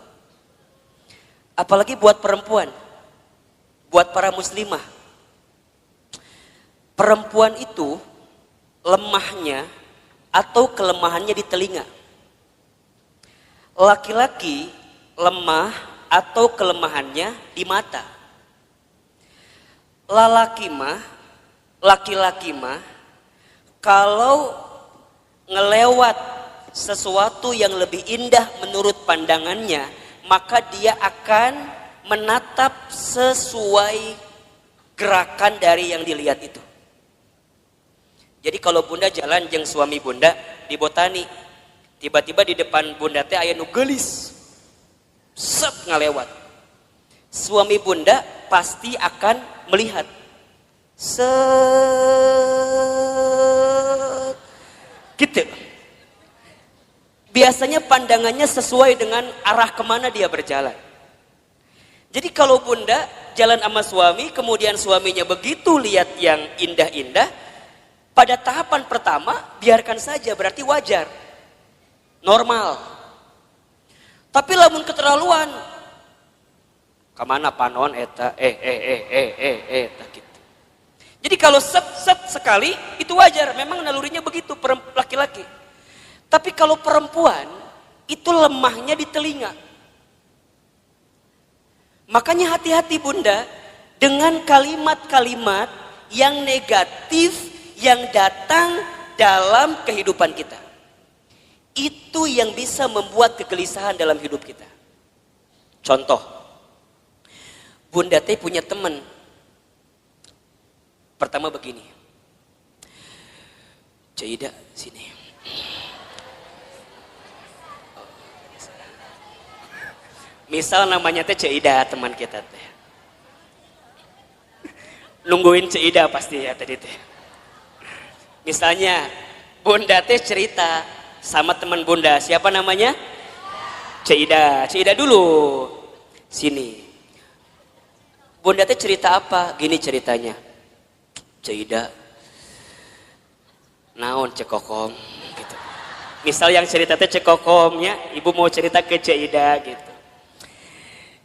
Apalagi buat perempuan, buat para muslimah. Perempuan itu lemahnya atau kelemahannya di telinga. Laki-laki lemah atau kelemahannya di mata. Laki-laki mah kalau ngelewat sesuatu yang lebih indah menurut pandangannya, maka dia akan menatap sesuai gerakan dari yang dilihat itu. Jadi kalau Bunda jalan jeung suami Bunda di Botani, tiba-tiba di depan Bunda teh aya nu geulis. Set ngalewat. Suami Bunda pasti akan melihat. Set gitu. Biasanya pandangannya sesuai dengan arah kemana dia berjalan. Jadi kalau Bunda jalan sama suami, kemudian suaminya begitu lihat yang indah-indah, pada tahapan pertama biarkan saja, berarti wajar, normal. Tapi lamun keterlaluan, kemana panon eta eta gitu. Jadi kalau set sekali itu wajar, memang nalurinya begitu laki-laki. Tapi kalau perempuan itu lemahnya di telinga. Makanya hati-hati Bunda dengan kalimat-kalimat yang negatif yang datang dalam kehidupan kita. Itu yang bisa membuat kegelisahan dalam hidup kita. Contoh, Bunda teh punya teman. Pertama begini, Cida sini. Misal namanya teh Cida, teman kita teh. Nungguin Cida pasti ya tadi teh. Misalnya Bunda teh cerita sama teman Bunda, siapa namanya? Cida. Cida dulu. Sini. Bunda teh cerita apa? Gini ceritanya. Cida. Naon cekokom gitu. Misal yang cerita teh cekokomnya, ibu mau cerita ke Cida gitu.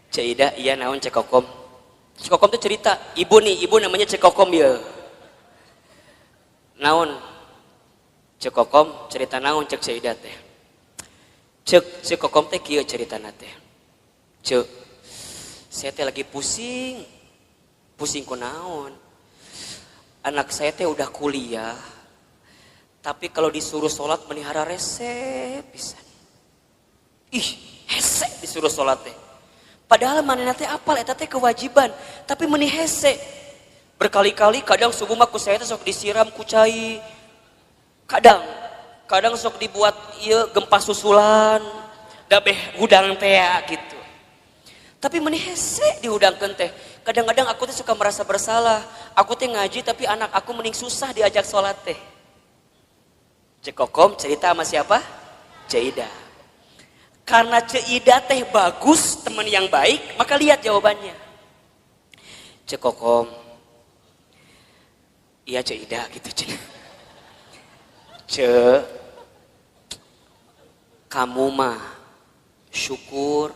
Cida, iya naon cekokom. Cekokom tuh cerita, ibu namanya cekokom ya. Naon cekokom cerita naon cek Cida teh. Cekokom teh kieu ceritana teh. Cek, saya teh lagi pusing ku naon. Anak saya teh udah kuliah, tapi kalau disuruh sholat melihara rese pisan. Ih, hese disuruh sholat teh. Padahal manehna teh apal eta teh kewajiban, tapi meuni hese. Berkali-kali kadang subuh mah ku saya teh sok disiram ku cai. Kadang sok dibuat ieu gempa susulan, da beh hudang teh gitu. Tapi meuni hese dihudangkeun teh. Kadang-kadang aku teh suka merasa bersalah. Aku teh ngaji tapi anak aku mending susah diajak sholat teh. Cekokom cerita sama siapa? Cida. Karena Cida teh bagus, teman yang baik, maka lihat jawabannya. Cekokom. Iya Cida gitu kamu mah syukur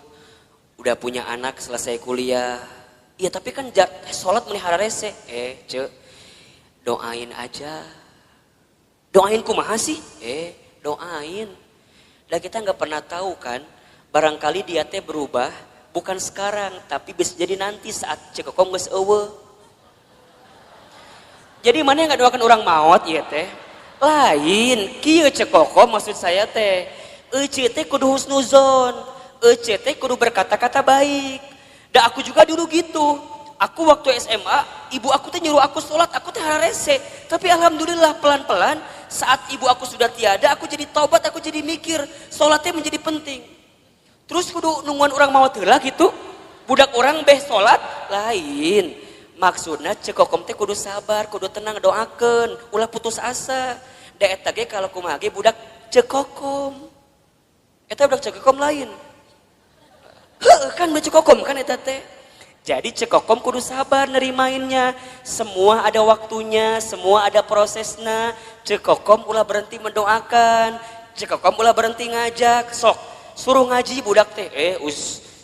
udah punya anak selesai kuliah, Ya tapi kan sholat melihara rese. Ce, doain aja. Doain kumaha sih? Doain. Dan kita nggak pernah tahu kan, barangkali dia teh berubah, bukan sekarang, tapi bisa jadi nanti saat cekokom geus eueuh. Jadi mana yang nggak doakan orang maut ya teh? Lain, kieu cekokom maksud saya teh. Ece teh kudu husnuzon, ece teh kudu berkata-kata baik. Dan aku juga dulu gitu. Aku waktu SMA, ibu aku teh nyuruh aku sholat, aku teh rese. Tapi alhamdulillah pelan-pelan saat ibu aku sudah tiada, aku jadi taubat, aku jadi mikir sholatnya menjadi penting. Terus kudu nungguan orang mau heula gitu. Budak orang beh sholat lain. Maksudnya cekokom teh kudu sabar, kudu tenang, doakeun, ulah putus asa. Da eta ge kalau kumaha ge budak cekokom. Eta budak cekokom lain. Kan cekokom kan eta teh. Jadi cekokom kudu sabar nerimainnya. Semua ada waktunya, semua ada prosesnya. Cekokom ulah berhenti mendoakan, cekokom ulah berhenti ngajak. Sok suruh ngaji budak teh.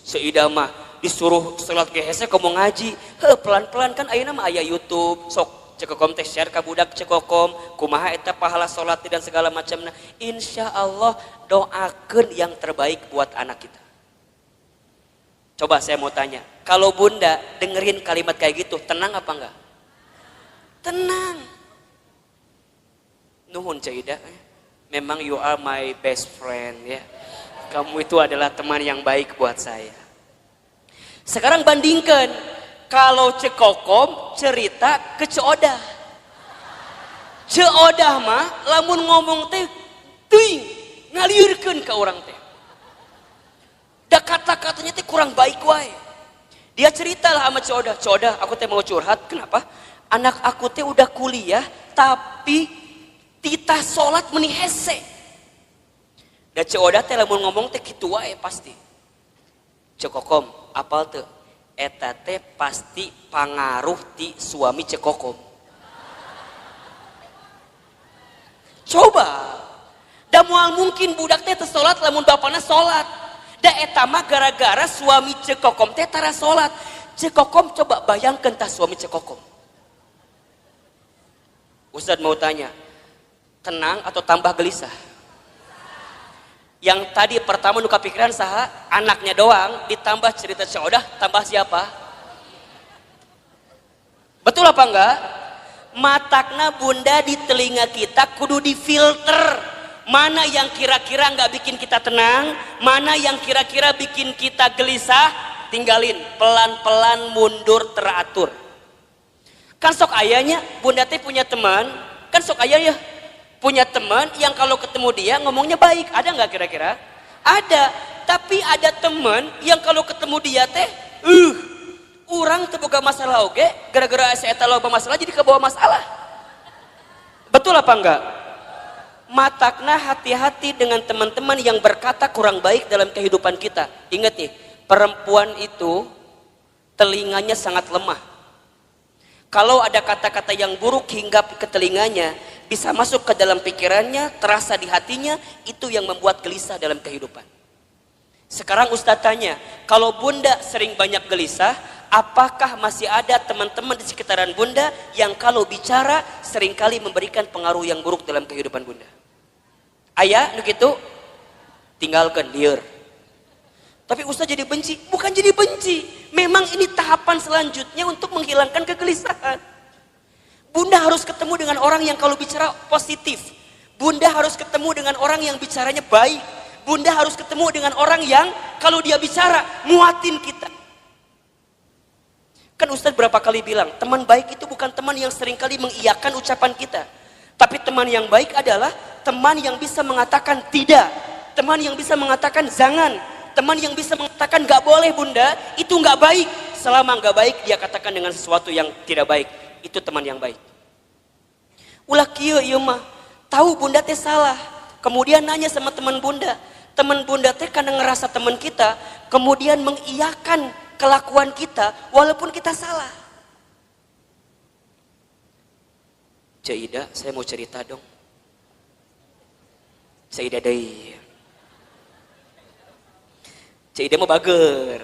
Seidah mah disuruh salat ge hese komo ngaji. Pelan-pelan kan ayeuna mah aya YouTube. Sok cekokom teh share ka budak cekokom kumaha eta pahala salat dan segala macamna. Insyaallah doakeun yang terbaik buat anak kita. Coba saya mau tanya, kalau bunda dengerin kalimat kayak gitu, tenang apa enggak? Tenang. Nuhun Caidah, memang you are my best friend ya. Kamu itu adalah teman yang baik buat saya. Sekarang bandingkan, kalau cekokom cerita ke Ceodah. Ceodah mah lamun ngomong teh teuing ngaliurkeun ka urang teh. Da kata-katanya teh kurang baik wae. Dia ceritalah sama Ceodah, Ceodah aku teh mau curhat, kenapa? Anak aku teh udah kuliah tapi titah sholat meni hese. Da Ceodah teh lamun ngomong teh kitu wae pasti. Cekokom, apal teu? Eta teh pasti pangaruh ti suami cekokom. Coba. Da moal mungkin budak teh teu sholat lamun bapana sholat. Da eta mah gara-gara suami cekokom teh tara salat. Cekokom coba bayangkeun tah suami cekokom. Ustaz mau tanya, tenang atau tambah gelisah? Yang tadi pertama nu kapikiran saha? Anaknya doang, ditambah cerita Ceodah, tambah siapa? Betul apa enggak? Matakna bunda di telinga kita kudu difilter. Mana yang kira-kira nggak bikin kita tenang, mana yang kira-kira bikin kita gelisah, tinggalin, pelan-pelan mundur teratur. Kan sok ayahnya, bunda teh punya teman, kan sok ayah ya, punya teman yang kalau ketemu dia ngomongnya baik, ada nggak kira-kira? Ada, tapi ada teman yang kalau ketemu dia teh, orang terbuka masalah oke, gara-gara saya tahu masalah jadi kebawa masalah. Betul apa enggak? Matakna hati-hati dengan teman-teman yang berkata kurang baik dalam kehidupan kita. Ingat nih, perempuan itu telinganya sangat lemah. Kalau ada kata-kata yang buruk hingga ke telinganya, bisa masuk ke dalam pikirannya, terasa di hatinya, itu yang membuat gelisah dalam kehidupan. Sekarang Ustadz tanya, kalau bunda sering banyak gelisah, apakah masih ada teman-teman di sekitaran bunda yang kalau bicara seringkali memberikan pengaruh yang buruk dalam kehidupan bunda? Ayah, nu gitu, tinggalkan lieur. Tapi Ustaz jadi benci, bukan jadi benci. Memang ini tahapan selanjutnya untuk menghilangkan kegelisahan. Bunda harus ketemu dengan orang yang kalau bicara positif. Bunda harus ketemu dengan orang yang bicaranya baik. Bunda harus ketemu dengan orang yang kalau dia bicara muatin kita. Kan Ustaz berapa kali bilang, teman baik itu bukan teman yang seringkali mengiyakan ucapan kita. Tapi teman yang baik adalah teman yang bisa mengatakan tidak, teman yang bisa mengatakan jangan, teman yang bisa mengatakan gak boleh bunda, itu gak baik. Selama gak baik dia katakan dengan sesuatu yang tidak baik, itu teman yang baik. Ulah kieu ieu mah, tahu bunda teh salah, kemudian nanya sama teman bunda teh karena ngerasa teman kita, kemudian mengiyakan kelakuan kita walaupun kita salah. Caidah, saya mau cerita dong. Caidah deui. Caidah mau bager.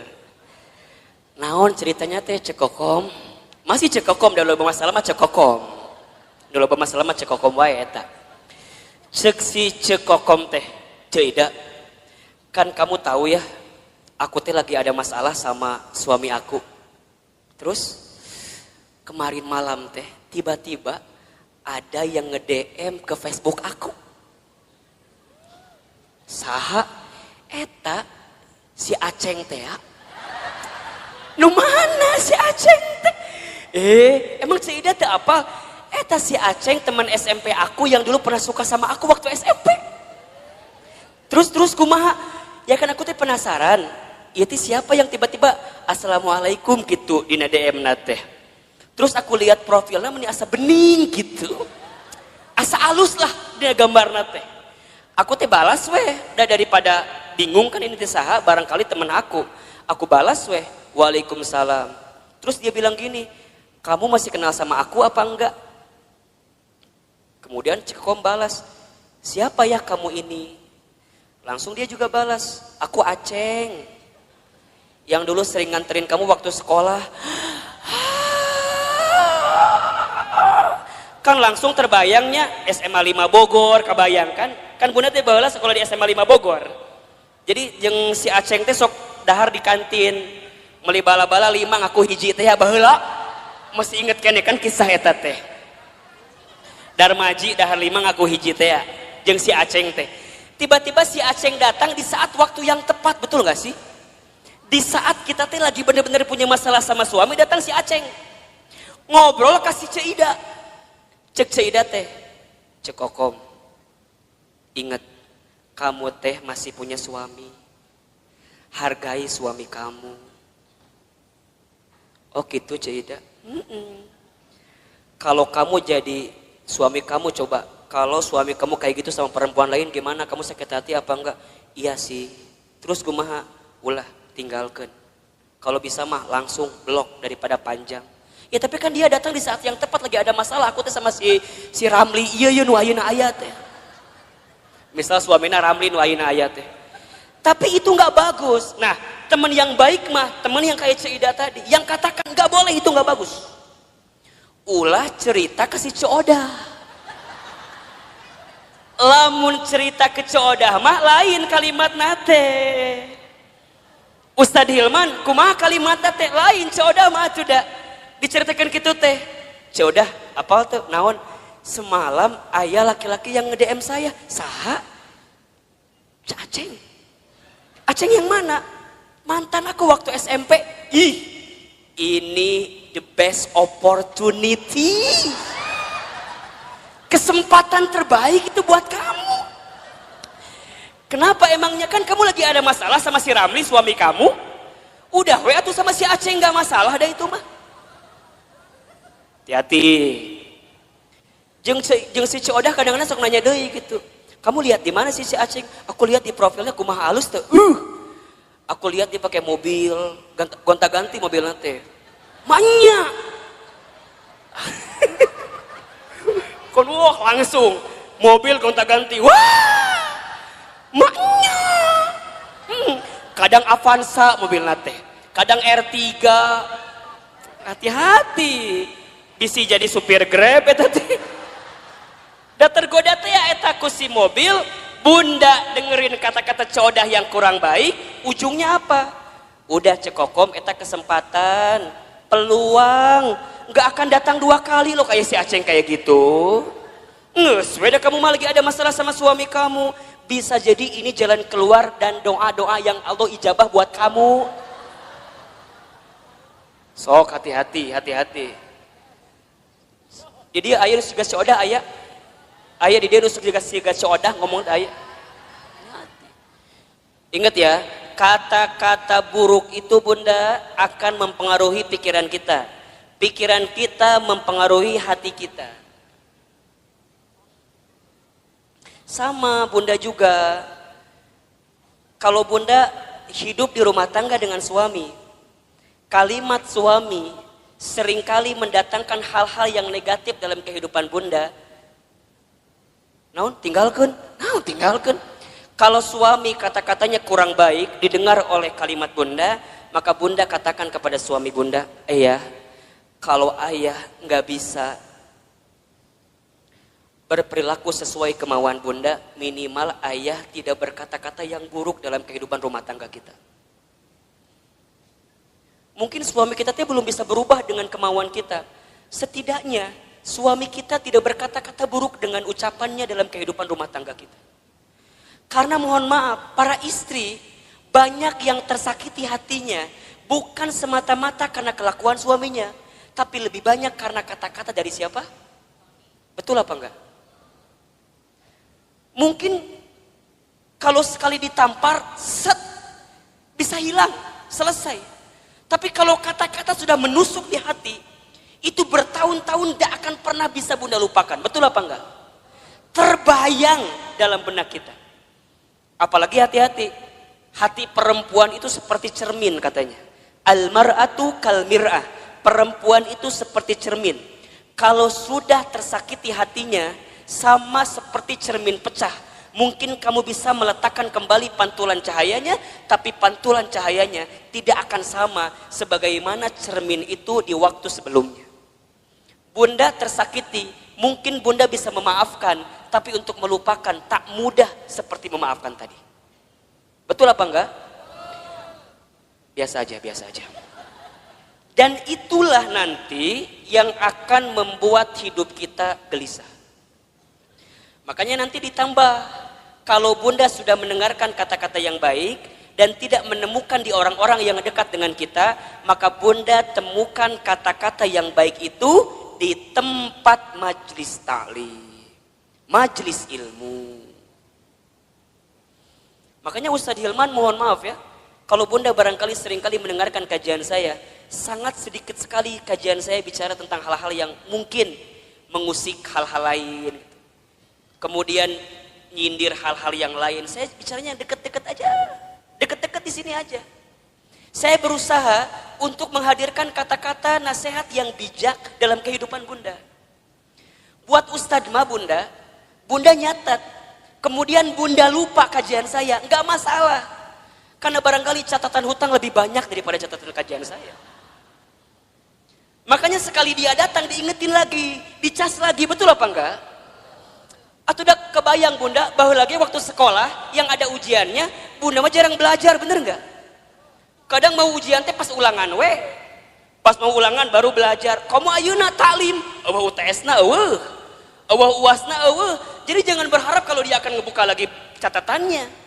Naon ceritanya teh cekokom? Masih cekokom, dah loba masalah mah cekokom. Dah loba masalah mah cekokom wae eta. Cek si cekokom teh, Ceuida. Kan kamu tahu ya, aku teh lagi ada masalah sama suami aku. Terus kemarin malam teh tiba-tiba ada yang nge-DM ke Facebook aku. Saha eta si Aceng teh ya. Nu mana si Aceng teh? Emang Ceuida teh apa? Eta si Aceng teman SMP aku yang dulu pernah suka sama aku waktu SMP. Terus kumaha? Ya kan aku teh penasaran. Ieu siapa yang tiba-tiba assalamualaikum gitu di DM teh. Terus aku lihat profilnya meni asa bening gitu. Asa alus lah dia gambarna teh. Aku teh balas weh, daripada bingung kan ini teh saha, barangkali teman aku. Aku balas weh, waalaikumsalam. Terus dia bilang gini, kamu masih kenal sama aku apa enggak? Kemudian Cekom balas, siapa ya kamu ini? Langsung dia juga balas, aku Aceng. Yang dulu sering nganterin kamu waktu sekolah. Kan langsung terbayangnya SMA 5 Bogor, kebayangkan? Kan bunda teh baheula sekolah di SMA 5 Bogor. Jadi jeung si Aceng teh sok dahar di kantin. Meuli bala-bala 5 ngaku hiji teh ya baheula. Masih inget kene kan kisah eta teh. Darmaji dahar 5 ngaku hiji teh ya. Jeung si Aceng teh. Tiba-tiba si Aceng datang di saat waktu yang tepat, betul gak sih? Di saat kita teh lagi bener-bener punya masalah sama suami, datang si Aceng. Ngobrol kasih Ceuida. Cek Ceuida teh, cek Kokom. Ingat, kamu teh masih punya suami. Hargai suami kamu. Oh gitu Ceuida. Kalau kamu jadi suami kamu, coba kalau suami kamu kayak gitu sama perempuan lain gimana? Kamu sakit hati apa enggak? Iya sih. Terus kumaha? Ulah tinggalkan. Kalau bisa mah langsung blok daripada panjang. Ya tapi kan dia datang di saat yang tepat, lagi ada masalah. Aku teh sama si Ramli, iya nu ayeuna aya teh. Misal suamina Ramli nu ayeuna aya teh. Tapi itu nggak bagus. Nah, teman yang baik mah, teman yang kayak Ceuida tadi, yang katakan nggak boleh itu nggak bagus. Ulah cerita ke si Coodah. Lamun cerita ke Coodah mah lain kalimat nate. Ustadz Hilman, kumaha kalimat nate lain Coodah mah sudah diceritakan gitu teh. Coodah, apal tuh naon? Semalam ayah laki-laki yang nge-DM saya. Saha? Aceng. Aceng yang mana? Mantan aku waktu SMP. Ih, ini the best opportunity. Kesempatan terbaik itu buat kamu. Kenapa emangnya? Kan kamu lagi ada masalah sama si Ramli suami kamu. Udah we atuh sama si Aceng gak masalah dah itu mah. Hati-hati. Jeung si Coodah kadang-kadang sok nanya deui gitu. Kamu lihat di mana sih si Aceng? Aku lihat di profilnya kumaha halus teh. Aku lihat dia pakai mobil, gonta-ganti mobil teh. Manya. Kon wah langsung mobil gonta-ganti. Wah! Manya. Kadang Avanza mobil teh. Kadang R3. Hati-hati. Bisa jadi supir Grab eta teh. Da tergoda teh ya eta ku si mobil, bunda dengerin kata-kata Coodah yang kurang baik, ujungnya apa? Udah cekokom eta kesempatan, peluang, nggak akan datang 2 kali loh kayak si Aceng kayak gitu. Nges, beda kamu mah lagi ada masalah sama suami kamu, bisa jadi ini jalan keluar dan doa-doa yang Allah ijabah buat kamu. Sok hati-hati, hati-hati. Jadi ayah juga Coodah ayah di dia nusuk juga si Coodah ngomong ayah. Ingat ya, kata-kata buruk itu bunda akan mempengaruhi pikiran kita. Pikiran kita mempengaruhi hati kita. Sama bunda juga, kalau bunda hidup di rumah tangga dengan suami, kalimat suami seringkali mendatangkan hal-hal yang negatif dalam kehidupan bunda. Naon tinggalkan. Kalau suami kata-katanya kurang baik didengar oleh kalimat bunda, maka bunda katakan kepada suami bunda, ayah, kalau ayah nggak bisa berperilaku sesuai kemauan bunda, minimal ayah tidak berkata-kata yang buruk dalam kehidupan rumah tangga kita. Mungkin suami kita belum bisa berubah dengan kemauan kita. Setidaknya suami kita tidak berkata-kata buruk dengan ucapannya dalam kehidupan rumah tangga kita. Karena mohon maaf, para istri banyak yang tersakiti hatinya bukan semata-mata karena kelakuan suaminya, tapi lebih banyak karena kata-kata dari siapa? Betul apa enggak? Mungkin kalau sekali ditampar, set, bisa hilang, selesai. Tapi kalau kata-kata sudah menusuk di hati, itu bertahun-tahun tidak akan pernah bisa bunda lupakan. Betul apa enggak? Terbayang dalam benak kita. Apalagi hati-hati. Hati perempuan itu seperti cermin katanya. Al-mar'atu kal mir'ah. Perempuan itu seperti cermin. Kalau sudah tersakiti hatinya, sama seperti cermin pecah. Mungkin kamu bisa meletakkan kembali pantulan cahayanya, tapi pantulan cahayanya tidak akan sama sebagaimana cermin itu di waktu sebelumnya. Bunda tersakiti, mungkin bunda bisa memaafkan, tapi untuk melupakan tak mudah seperti memaafkan tadi. Betul apa enggak? Biasa aja, biasa aja. Dan itulah nanti yang akan membuat hidup kita gelisah. Makanya nanti ditambah, kalau bunda sudah mendengarkan kata-kata yang baik dan tidak menemukan di orang-orang yang dekat dengan kita, maka bunda temukan kata-kata yang baik itu di tempat majlis ta'lim, majlis ilmu. Makanya Ustadz Hilman mohon maaf ya, kalau bunda barangkali seringkali mendengarkan kajian saya, sangat sedikit sekali kajian saya bicara tentang hal-hal yang mungkin mengusik hal-hal lain, kemudian nyindir hal-hal yang lain. Saya bicaranya deket-deket aja, deket-deket di sini aja. Saya berusaha untuk menghadirkan kata-kata nasihat yang bijak dalam kehidupan bunda. Buat Ustadz mah bunda nyatat, kemudian bunda lupa kajian saya, nggak masalah. Karena barangkali catatan hutang lebih banyak daripada catatan kajian saya. Makanya sekali dia datang diingetin lagi, dicas lagi, betul apa enggak? Atau udah kebayang bunda bahwa lagi waktu sekolah yang ada ujiannya, bunda mah jarang belajar, bener nggak? Kadang mau ujian teh pas ulangan pas mau ulangan baru belajar. Kamu ayeuna taklim, eueuh UTS-na eueuh, eueuh UAS-na eueuh. Jadi jangan berharap kalau dia akan ngebuka lagi catatannya.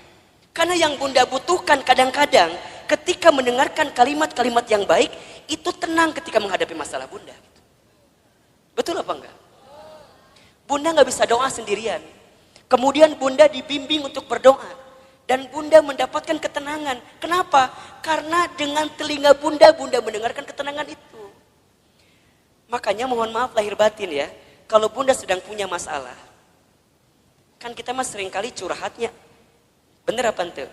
Karena yang bunda butuhkan kadang-kadang ketika mendengarkan kalimat-kalimat yang baik, itu tenang ketika menghadapi masalah bunda. Betul apa enggak? Bunda nggak bisa doa sendirian. Kemudian bunda dibimbing untuk berdoa. Dan bunda mendapatkan ketenangan. Kenapa? Karena dengan telinga bunda mendengarkan ketenangan itu. Makanya mohon maaf lahir batin ya. Kalau bunda sedang punya masalah. Kan kita mah seringkali curhatnya. Bener apa ente?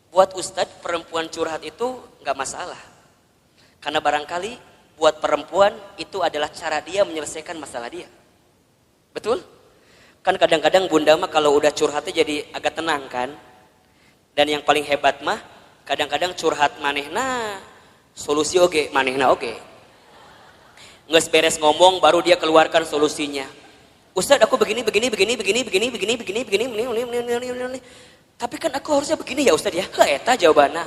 Buat ustadz perempuan curhat itu nggak masalah. Karena barangkali buat perempuan itu adalah cara dia menyelesaikan masalah dia. Betul? Kan kadang-kadang bunda mah kalau udah curhatnya jadi agak tenang kan. Dan yang paling hebat mah kadang-kadang curhat manehna solusi oge, manehna oge. Nges beres ngomong baru dia keluarkan solusinya. Ustadz aku begini. Tapi kan aku harusnya begini ya Ustadz ya. Eta jawabannya.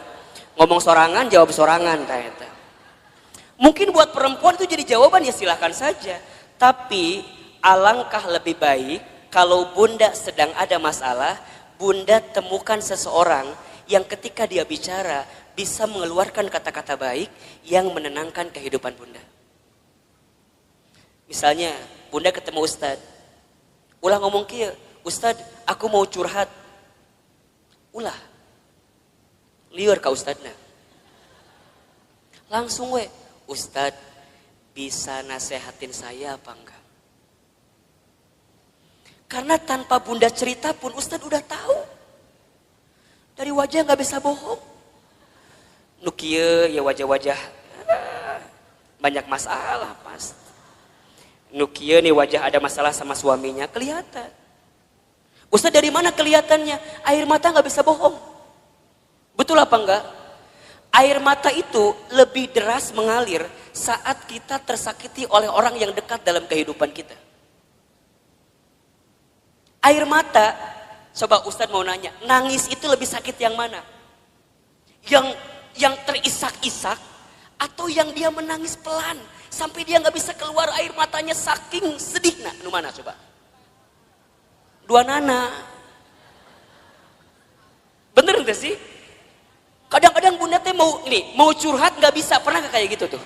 Ngomong sorangan jawab sorangan ta eta. Mungkin buat perempuan itu jadi jawaban ya silahkan saja. Tapi alangkah lebih baik kalau bunda sedang ada masalah, bunda temukan seseorang yang ketika dia bicara bisa mengeluarkan kata-kata baik yang menenangkan kehidupan bunda. Misalnya bunda ketemu Ustadz, ulah ngomong kieu, Ustadz aku mau curhat. Ulah liur ka Ustadna. Langsung Ustadz bisa nasehatin saya apa enggak? Karena tanpa bunda cerita pun Ustadz udah tahu. Dari wajah nggak bisa bohong. Nukie ya wajah-wajah banyak masalah pasti. Nukie nih wajah ada masalah sama suaminya kelihatan. Ustadz dari mana kelihatannya? Air mata nggak bisa bohong. Betul apa enggak? Air mata itu lebih deras mengalir saat kita tersakiti oleh orang yang dekat dalam kehidupan kita. Air mata, coba Ustadz mau nanya, nangis itu lebih sakit yang mana? Yang terisak-isak atau yang dia menangis pelan sampai dia nggak bisa keluar air matanya saking sedih? Nah, nu mana coba? Dua nana. Bener nggak sih? Kadang-kadang bunda teh mau curhat nggak bisa, pernah nggak kayak gitu tuh?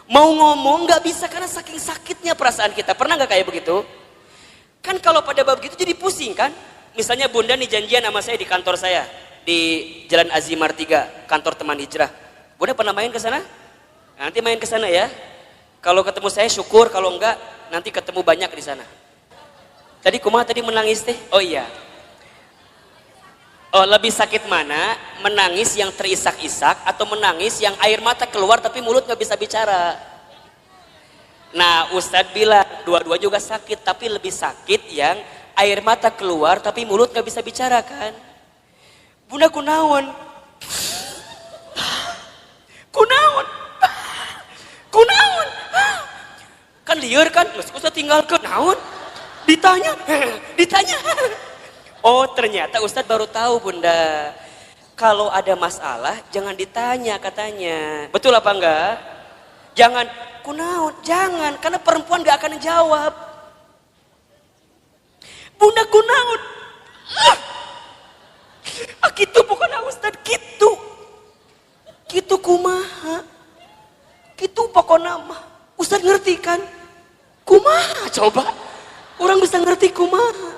Mau ngomong nggak bisa karena saking sakitnya perasaan kita, pernah nggak kayak begitu? Kan kalau pada bab gitu jadi pusing kan? Misalnya bunda nih janjian sama saya di kantor saya di Jalan Azimar 3, kantor teman hijrah. Bunda pernah main ke sana? Nanti main ke sana ya. Kalau ketemu saya syukur, kalau enggak nanti ketemu banyak di sana. Tadi kumaha tadi menangis teh? Oh iya. Oh, lebih sakit mana? Menangis yang terisak-isak atau menangis yang air mata keluar tapi mulut nggak bisa bicara? Nah, Ustadz bilang dua-dua juga sakit, tapi lebih sakit yang air mata keluar tapi mulut nggak bisa bicara kan? Bunda kunaon? Kunaon? Kunaon? Kan liar kan? Ustadz tinggalkan naon? Ditanya. Oh, ternyata Ustadz baru tahu bunda. Kalau ada masalah jangan ditanya katanya. Betul apa enggak? Jangan kunaon, jangan, karena perempuan gak akan jawab. Bunda kunaon? Gitu bukan Ustadz, gitu. Gitu kumaha? Gitu pokoknya mah. Ustadz ngerti kan? Kumaha coba? Orang bisa ngerti kumaha.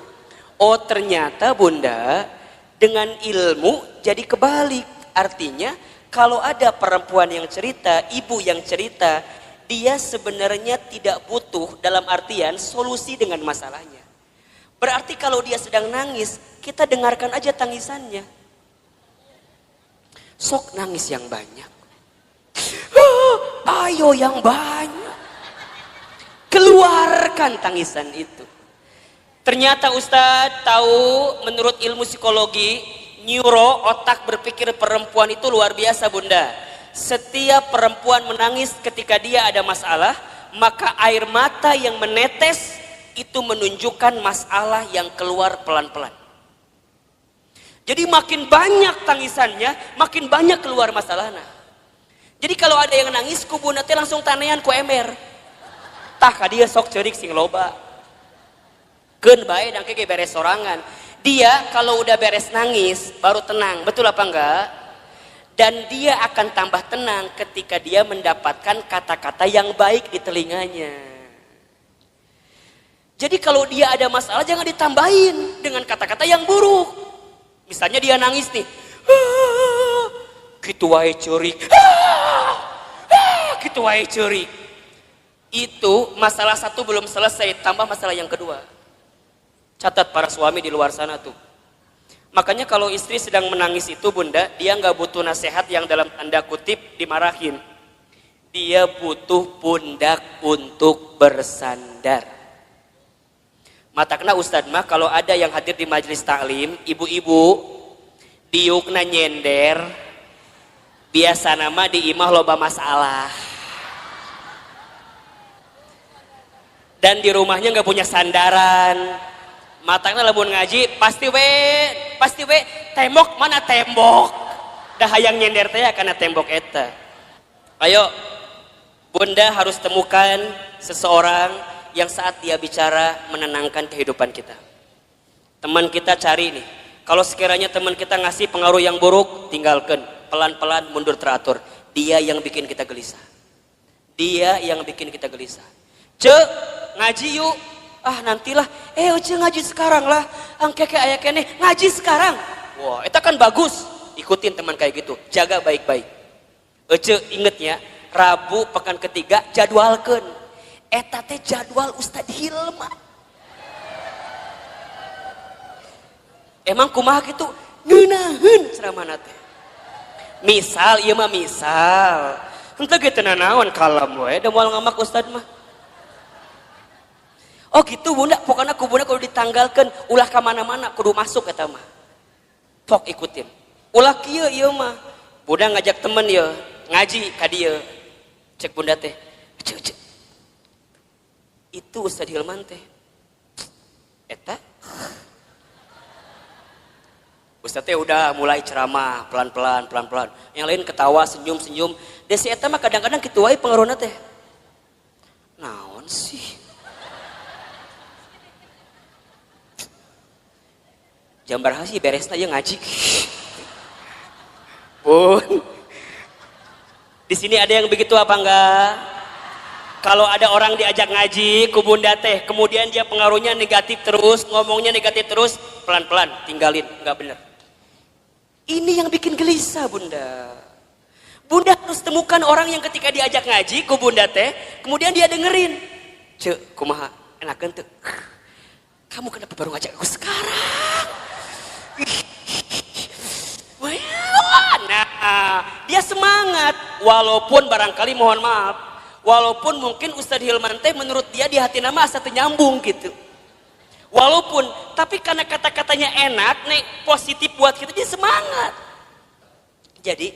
Oh ternyata bunda dengan ilmu jadi kebalik. Artinya kalau ada perempuan yang cerita, ibu yang cerita, dia sebenarnya tidak butuh dalam artian solusi dengan masalahnya. Berarti kalau dia sedang nangis, kita dengarkan aja tangisannya. Sok nangis yang banyak. Ayo yang banyak. Keluarkan tangisan itu. Ternyata Ustadz tahu menurut ilmu psikologi, neuro, otak berpikir perempuan itu luar biasa bunda. Setiap perempuan menangis ketika dia ada masalah, maka air mata yang menetes itu menunjukkan masalah yang keluar pelan-pelan. Jadi makin banyak tangisannya, makin banyak keluar masalahnya. Jadi kalau ada yang nangis, ku bunda teh langsung tanean ku emer. Tah ka dia sok ceurik sing loba. Keun bae dangke ge beres sorangan. Dia kalau udah beres nangis baru tenang, betul apa enggak? Dan dia akan tambah tenang ketika dia mendapatkan kata-kata yang baik di telinganya. Jadi kalau dia ada masalah jangan ditambahin dengan kata-kata yang buruk. Misalnya dia nangis nih. Gitu wae ceurik. Gitu wae ceurik. Itu masalah satu belum selesai, tambah masalah yang kedua. Catat para suami di luar sana tuh. Makanya kalau istri sedang menangis itu bunda, dia nggak butuh nasihat yang dalam tanda kutip dimarahin. Dia butuh pundak untuk bersandar. Matakna Ustadz mah kalau ada yang hadir di majelis taklim, ibu-ibu, diukna nyender, biasa nama di imah loba masalah. Dan di rumahnya nggak punya sandaran. Matangna lamun ngaji pasti we tembok mana tembok dah hayang nyender teh karena tembok eta. Ayo bunda harus temukan seseorang yang saat dia bicara menenangkan kehidupan kita. Teman kita cari nih, kalau sekiranya teman kita ngasih pengaruh yang buruk, tinggalkan, pelan-pelan mundur teratur. Dia yang bikin kita gelisah. Dia yang bikin kita gelisah. Cek ngaji yuk. Ah nantilah, uci ngaji sekarang lah, angkeke aya kene ngaji sekarang. Wah, itu kan bagus. Ikutin teman kayak gitu, jaga baik-baik. Ece inget ya, Rabu pekan ketiga jadwalkeun. Eta teh jadwal Ustadz Hilma. Emang kumaha gitu? Ngeunaheun ceramahna teh. Misal, ieu mah misal. Henteu ge teu nanaon kalem we, da moal ngamak Ustadz mah. Oh gitu bunda, pokoknya ku bunda kalau ditanggalkan ulah ke mana-mana kudu masuk kata mah. Pok ikutin. Ulah kieu ieu mah. Bunda ngajak temen ya ngaji ka dieu. Cek bunda teh. Cek. Itu Ustaz Hilman teh. Eta Ustaz teh udah mulai ceramah pelan-pelan. Yang lain ketawa, senyum. Desi eta mah kadang-kadang kitu wae pengaruhna teh. Naon sih? Jambar hasi beresna ieu ngaji. Bun. Di sini ada yang begitu apa enggak? Kalau ada orang diajak ngaji ku bunda teh, kemudian dia pengaruhnya negatif terus, ngomongnya negatif terus, pelan-pelan tinggalin, enggak benar. Ini yang bikin gelisah bunda. Bunda harus temukan orang yang ketika diajak ngaji ku bunda teh, kemudian dia dengerin. Cek, kumaha enakeun teu? Kamu kenapa baru ngajak aku sekarang? Nah, dia semangat walaupun barangkali mohon maaf, walaupun mungkin Ustadz Hilman teh menurut dia di hati nama asa teu nyambung gitu. Walaupun, tapi karena kata-katanya enak, nih positif buat kita, dia semangat. Jadi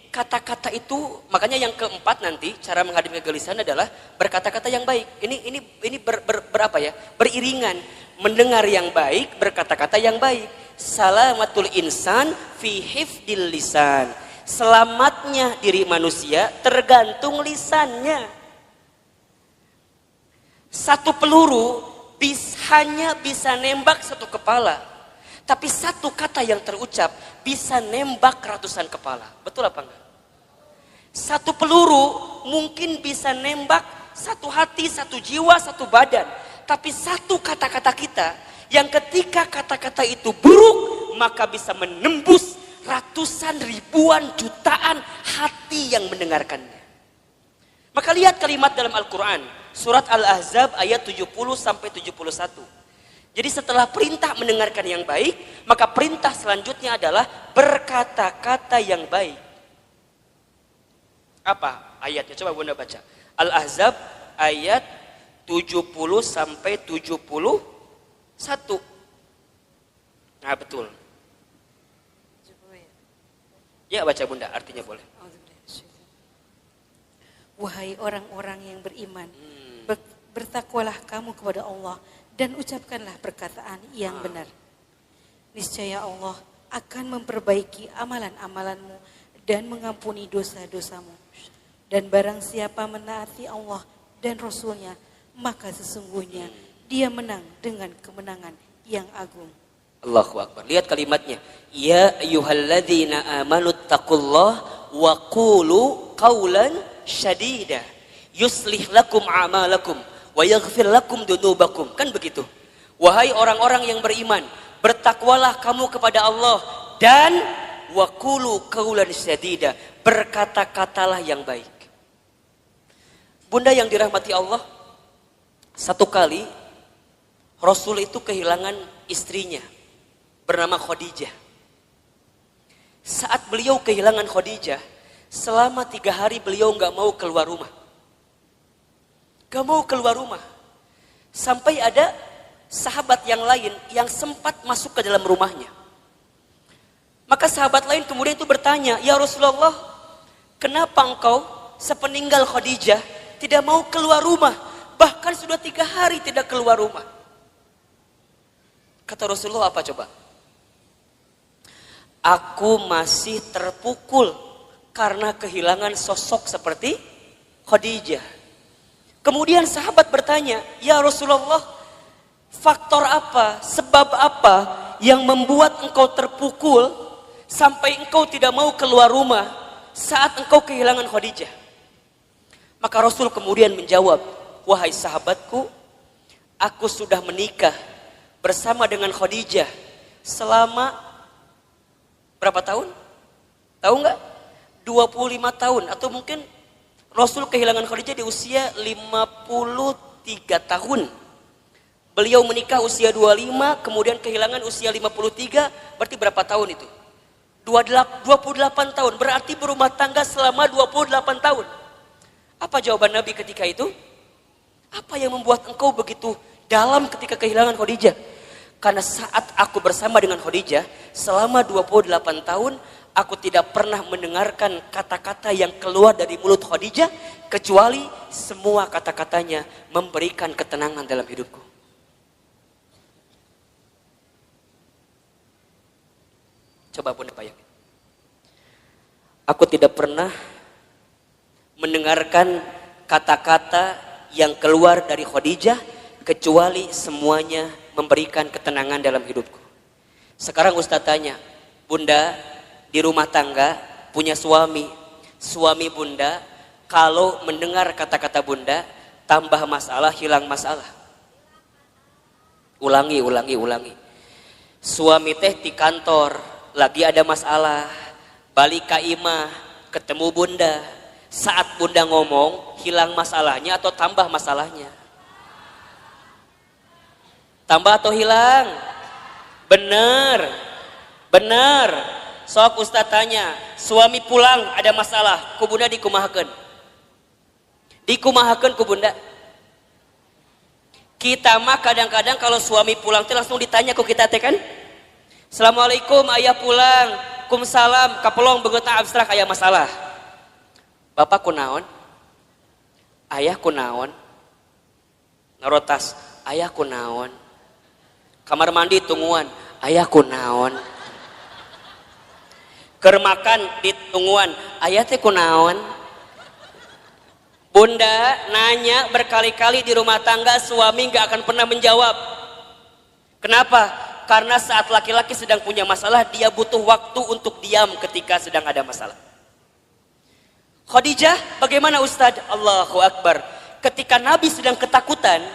kata-kata itu, makanya yang keempat nanti cara menghadapi kegelisahan adalah berkata-kata yang baik. Ini berapa ya? Beriringan, mendengar yang baik, berkata-kata yang baik. Salamatul insan fi hifdil lisan. Selamatnya diri manusia tergantung lisannya. Satu peluru hanya bisa nembak satu kepala, tapi satu kata yang terucap bisa nembak ratusan kepala. Betul apa enggak? Satu peluru mungkin bisa nembak satu hati, satu jiwa, satu badan, tapi satu kata-kata kita yang ketika kata-kata itu buruk maka bisa menembus ratusan, ribuan, jutaan hati yang mendengarkannya. Maka lihat kalimat dalam Al-Quran surat Al-Ahzab ayat 70-71. Jadi setelah perintah mendengarkan yang baik, maka perintah selanjutnya adalah berkata-kata yang baik. Apa ayatnya? Coba Bunda baca. Al-Ahzab ayat 70-71. Nah betul. Ya baca Bunda, artinya boleh. Wahai orang-orang yang beriman, bertakwalah kamu kepada Allah dan ucapkanlah perkataan yang benar. Niscaya Allah akan memperbaiki amalan-amalanmu dan mengampuni dosa-dosamu. Dan barang siapa menaati Allah dan Rasulnya, maka sesungguhnya dia menang dengan kemenangan yang agung. Allahu Akbar. Lihat kalimatnya. Ya ayyuhalladzina amanu taqullaha wa qulu qawlan syadida yuslih lakum a'malakum wa yaghfir lakum dunubakum. Kan begitu. Wahai orang-orang yang beriman, bertakwalah kamu kepada Allah dan wa qulu qawlan syadida, berkata-katalah yang baik. Bunda yang dirahmati Allah, satu kali Rasul itu kehilangan istrinya bernama Khadijah. Saat beliau kehilangan Khadijah, selama 3 hari beliau gak mau keluar rumah. Gak mau keluar rumah. Sampai ada sahabat yang lain yang sempat masuk ke dalam rumahnya. Maka sahabat lain kemudian itu bertanya, ya Rasulullah, kenapa engkau sepeninggal Khadijah tidak mau keluar rumah? Bahkan sudah 3 hari tidak keluar rumah. Kata Rasulullah apa coba? Aku masih terpukul karena kehilangan sosok seperti Khadijah. Kemudian sahabat bertanya, ya Rasulullah, faktor apa, sebab apa yang membuat engkau terpukul sampai engkau tidak mau keluar rumah saat engkau kehilangan Khadijah? Maka Rasul kemudian menjawab, wahai sahabatku, aku sudah menikah bersama dengan Khadijah selama berapa tahun? Tahu nggak? 25 tahun atau mungkin Rasul kehilangan Khadijah di usia 53 tahun. Beliau menikah usia 25, kemudian kehilangan usia 53, berarti berapa tahun itu? 28 tahun, berarti berumah tangga selama 28 tahun. Apa jawaban Nabi ketika itu? Apa yang membuat engkau begitu dalam ketika kehilangan Khadijah? Karena saat aku bersama dengan Khadijah selama 28 tahun, aku tidak pernah mendengarkan kata-kata yang keluar dari mulut Khadijah kecuali semua kata-katanya memberikan ketenangan dalam hidupku. Coba Bunda bayangin. Aku tidak pernah mendengarkan kata-kata yang keluar dari Khadijah kecuali semuanya memberikan ketenangan dalam hidupku. Sekarang Ustaz tanya, Bunda di rumah tangga punya suami Bunda kalau mendengar kata-kata Bunda tambah masalah, hilang masalah. Ulangi. Suami teh di kantor lagi ada masalah, balik ke imah ketemu Bunda, saat Bunda ngomong hilang masalahnya atau tambah masalahnya? Tambah atau hilang? Bener. Sok Ustaz tanya, suami pulang ada masalah, ku Bunda dikumahakeun. Dikumahakeun ku Bunda. Kita mah kadang-kadang kalau suami pulang teh langsung ditanya ku kita teh kan? Assalamualaikum, ayah pulang. Kumsalam, kapelong begeutna abstrak aya masalah. Bapak kunaon? Ayah kunaon? Narotas, ayah kunaon? Kamar mandi tungguan, ayah kunaon? Keur makan di tungguan, ayah teh kunaon? Bunda nanya berkali-kali di rumah tangga, suami gak akan pernah menjawab. Kenapa? Karena saat laki-laki sedang punya masalah, dia butuh waktu untuk diam ketika sedang ada masalah. Khadijah bagaimana Ustadz? Allahu Akbar. Ketika Nabi sedang ketakutan,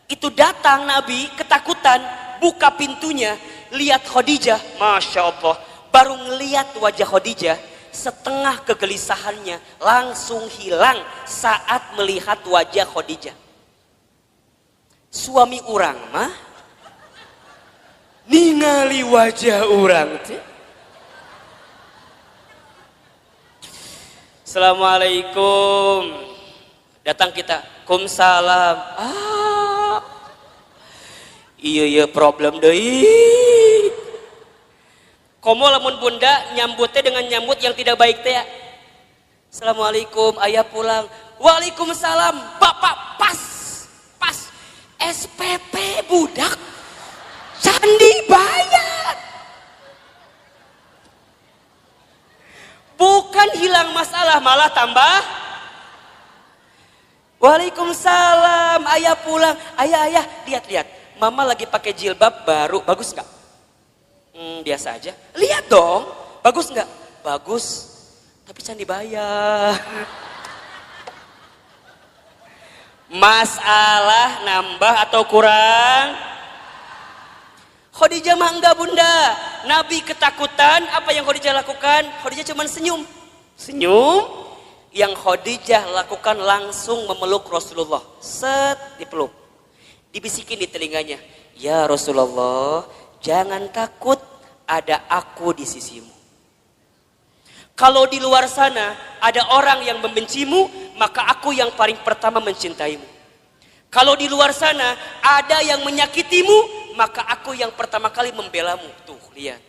itu datang Nabi ketakutan, buka pintunya, lihat Khadijah, Masya Allah. Baru ngelihat wajah Khadijah, setengah kegelisahannya langsung hilang saat melihat wajah Khadijah. Suami orang mah ningali wajah orang teh. Assalamualaikum. Datang kita, kumsalam. Iya problem deui. Komo lamun Bunda nyambutnya dengan nyambut yang tidak baik teh ya. Assalamualaikum, ayah pulang. Waalaikumsalam, bapak pas SPP budak candi bayar. Bukan hilang masalah, malah tambah. Waalaikumsalam, ayah pulang. Ayah, lihat. Mama lagi pakai jilbab baru, bagus nggak? Biasa aja. Lihat dong, bagus nggak? Bagus, tapi can dibayar. Masalah nambah atau kurang? Khadijah mah enggak Bunda. Nabi ketakutan, apa yang Khadijah lakukan? Khadijah cuma senyum. Yang Khadijah lakukan langsung memeluk Rasulullah. Set, dipeluk. Dibisikin di telinganya, ya Rasulullah, jangan takut, ada aku di sisimu. Kalau di luar sana ada orang yang membencimu, maka aku yang paling pertama mencintaimu. Kalau di luar sana ada yang menyakitimu, maka aku yang pertama kali membelamu. Tuh, lihat.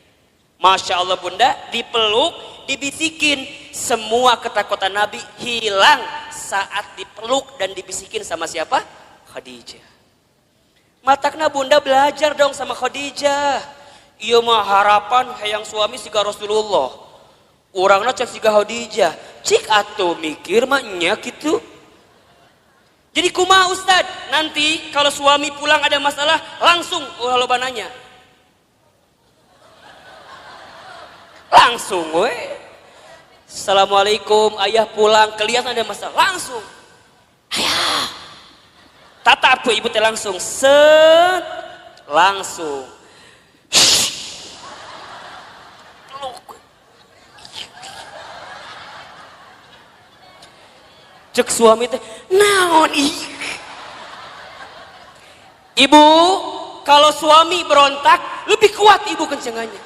Masya Allah Bunda, dipeluk, dibisikin. Semua ketakutan Nabi hilang saat dipeluk dan dibisikin sama siapa? Khadijah. Matakna Bunda belajar dong sama Khadijah. Iya mah harapan hayang suami siga Rasulullah. Urangna cek siga Khadijah. Cik atuh mikir mah nya gitu. Jadi kumaha Ustad? Nanti kalau suami pulang ada masalah langsung loba nanya. Langsung we. Assalamualaikum, ayah pulang, kelihatan ada masalah, langsung. Ayah. Tatap tuh ibu teh langsung, set, langsung. Cek suami teh, naon ih. Ibu, kalau suami berontak, lebih kuat ibu kencengannya.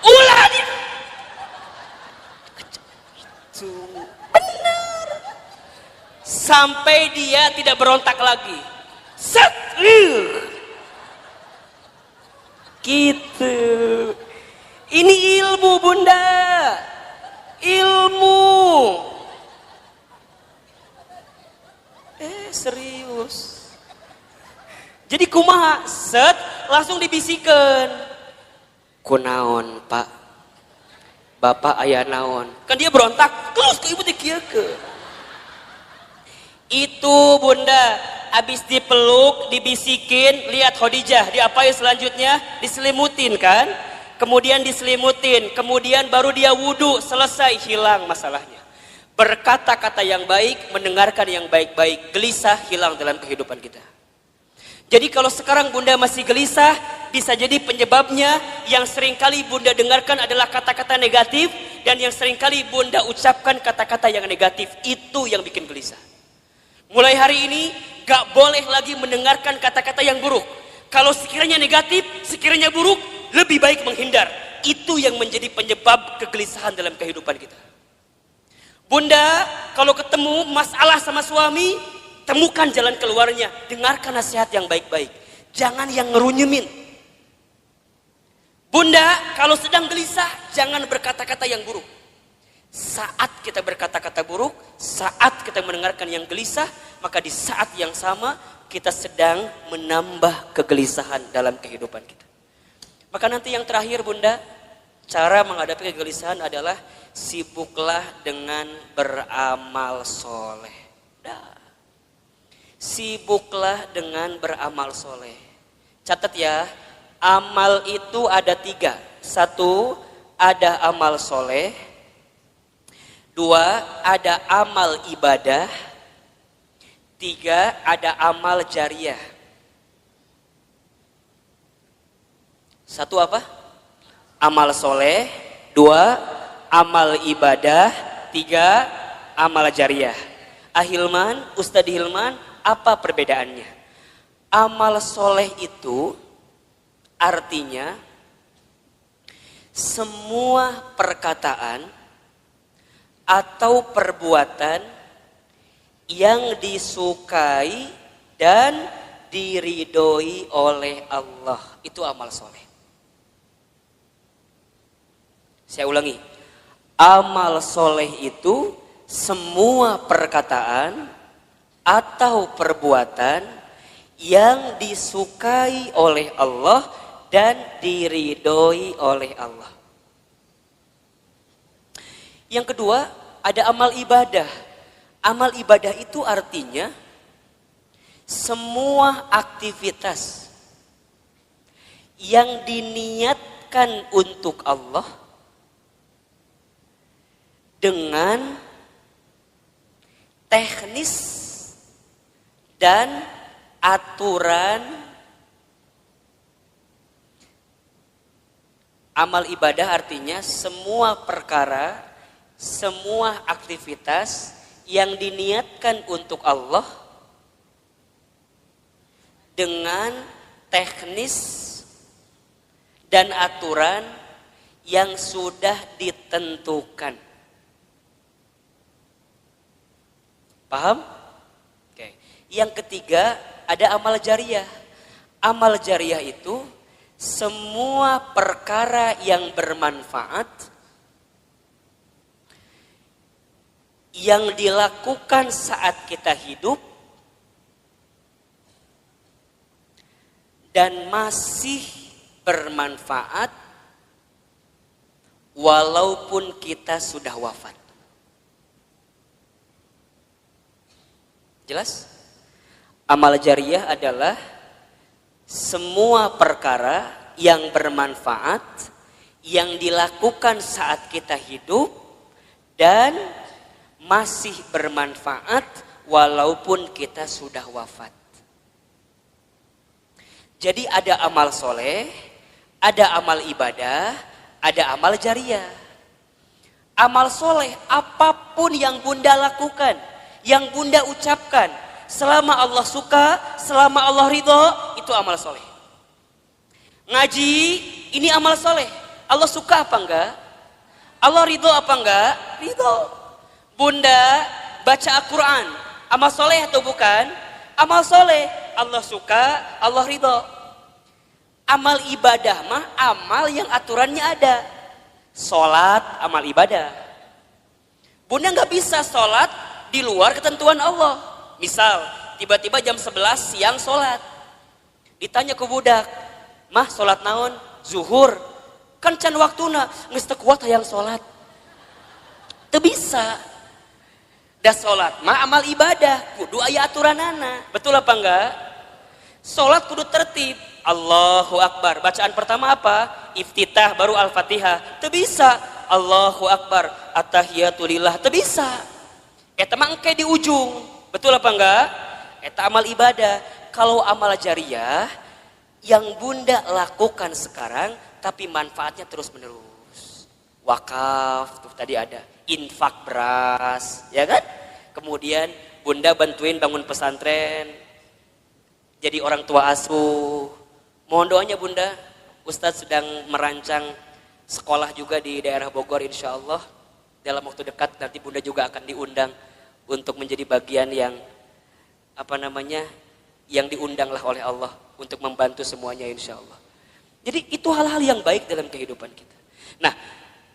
Ulah dia. Benar. Sampai dia tidak berontak lagi. Set. Gitu. Ini ilmu Bunda. Jadi kumaha, set, langsung dibisikan. Kunaon pak, bapak ayah naon. Kan dia berontak, terus ke ibu dikieukeun. Itu bunda, habis dipeluk, dibisikin, lihat Khadijah, diapain selanjutnya? Diselimutin kan? Kemudian diselimutin, kemudian baru dia wudhu, selesai, hilang masalahnya. Berkata-kata yang baik, mendengarkan yang baik-baik, gelisah hilang dalam kehidupan kita. Jadi kalau sekarang bunda masih gelisah, bisa jadi penyebabnya yang seringkali bunda dengarkan adalah kata-kata negatif, dan yang seringkali bunda ucapkan kata-kata yang negatif, itu yang bikin gelisah. Mulai hari ini, gak boleh lagi mendengarkan kata-kata yang buruk. Kalau sekiranya negatif, sekiranya buruk, lebih baik menghindar. Itu yang menjadi penyebab kegelisahan dalam kehidupan kita. Bunda, kalau ketemu masalah sama suami, temukan jalan keluarnya. Dengarkan nasihat yang baik-baik. Jangan yang ngerunyemin. Bunda, kalau sedang gelisah, jangan berkata-kata yang buruk. Saat kita berkata-kata buruk, saat kita mendengarkan yang gelisah, maka di saat yang sama kita sedang menambah kegelisahan dalam kehidupan kita. Maka nanti yang terakhir bunda, cara menghadapi kegelisahan adalah sibuklah dengan beramal soleh. Sibuklah dengan beramal soleh. Catat ya, amal itu ada 3. 1, ada amal soleh. 2, ada amal ibadah. 3, ada amal jariah. 1 apa? Amal soleh. 2, amal ibadah. 3, amal jariah. Ahilman, Ustadz Hilman, apa perbedaannya? Amal soleh itu artinya semua perkataan atau perbuatan yang disukai dan diridhoi oleh Allah. Itu amal soleh. Saya ulangi. Amal soleh itu semua perkataan atau perbuatan yang disukai oleh Allah dan diridhoi oleh Allah. Yang kedua, ada amal ibadah. Amal ibadah itu artinya semua aktivitas yang diniatkan untuk Allah dengan teknis dan aturan. Amal ibadah artinya semua perkara, semua aktivitas yang diniatkan untuk Allah dengan teknis dan aturan yang sudah ditentukan. Paham? Oke. Yang ketiga, ada amal jariah. Amal jariah itu semua perkara yang bermanfaat yang dilakukan saat kita hidup dan masih bermanfaat walaupun kita sudah wafat. Jelas? Amal jariah adalah semua perkara yang bermanfaat yang dilakukan saat kita hidup dan masih bermanfaat walaupun kita sudah wafat. Jadi ada amal soleh, ada amal ibadah, ada amal jariah. Amal soleh apapun yang bunda lakukan, yang bunda ucapkan, selama Allah suka, selama Allah ridho, itu amal soleh. Ngaji, ini amal soleh. Allah suka apa enggak? Allah ridho apa enggak? Ridho. Bunda baca Al-Quran, amal soleh atau bukan? Amal soleh. Allah suka, Allah ridho. Amal ibadah mah amal yang aturannya ada. Sholat, amal ibadah. Bunda nggak bisa sholat di luar ketentuan Allah. Misal, tiba-tiba jam 11 siang sholat. Ditanya ke budak, mah sholat naon? Zuhur. Kan can waktuna, geus teu kuat hayang sholat. Teu bisa. Da sholat mah amal ibadah, kudu aya aturanana. Betul apa enggak? Sholat kudu tertib. Allahu Akbar. Bacaan pertama apa? Iftitah baru Al-Fatihah. Teu bisa. Allahu Akbar. At-tahiyatu lillah. Teu bisa. Eta mah engke di ujung. Betul apa enggak? Eta amal ibadah. Kalau amal jariyah yang bunda lakukan sekarang tapi manfaatnya terus menerus. Wakaf tuh tadi ada, infak beras, ya kan? Kemudian bunda bantuin bangun pesantren, jadi orang tua asuh. Mohon doanya bunda, Ustadz sedang merancang sekolah juga di daerah Bogor insya Allah. Dalam waktu dekat nanti bunda juga akan diundang untuk menjadi bagian yang yang diundanglah oleh Allah untuk membantu semuanya insya Allah. Jadi itu hal-hal yang baik dalam kehidupan kita. Nah,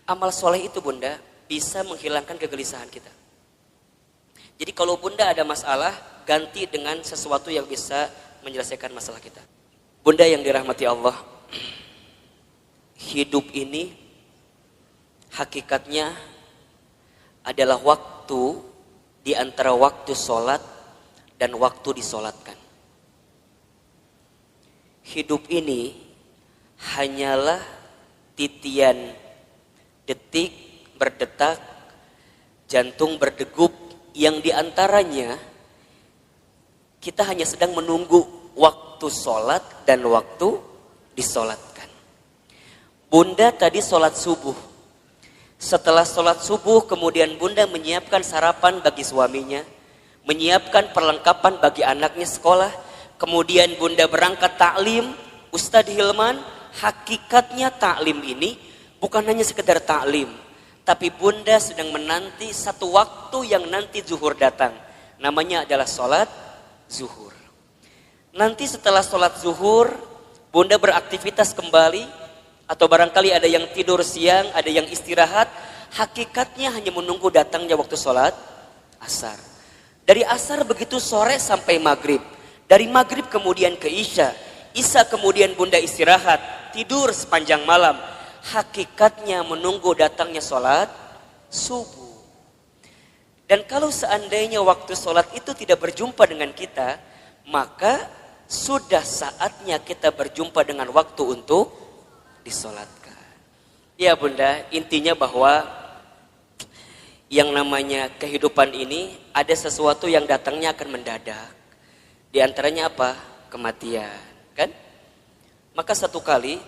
amal soleh itu bunda bisa menghilangkan kegelisahan kita. Jadi kalau bunda ada masalah, ganti dengan sesuatu yang bisa menyelesaikan masalah kita. Bunda yang dirahmati Allah, hidup ini hakikatnya adalah waktu di antara waktu sholat dan waktu disolatkan. Hidup ini hanyalah titian detik berdetak, jantung berdegup yang diantaranya kita hanya sedang menunggu waktu sholat dan waktu disolatkan. Bunda tadi sholat subuh. Setelah sholat subuh kemudian bunda menyiapkan sarapan bagi suaminya, menyiapkan perlengkapan bagi anaknya sekolah, kemudian bunda berangkat taklim. Ustadz Hilman, hakikatnya taklim ini bukan hanya sekedar taklim, tapi bunda sedang menanti satu waktu yang nanti zuhur datang. Namanya adalah sholat zuhur. Nanti setelah sholat zuhur, bunda beraktivitas kembali, atau barangkali ada yang tidur siang, ada yang istirahat. Hakikatnya hanya menunggu datangnya waktu sholat asar. Dari asar begitu sore sampai maghrib. Dari maghrib kemudian ke isya. Isya kemudian bunda istirahat, tidur sepanjang malam. Hakikatnya menunggu datangnya sholat subuh. Dan kalau seandainya waktu sholat itu tidak berjumpa dengan kita, maka sudah saatnya kita berjumpa dengan waktu untuk disolatkan. Ya bunda, intinya bahwa yang namanya kehidupan ini ada sesuatu yang datangnya akan mendadak. Di antaranya apa? Kematian, kan? Maka satu kali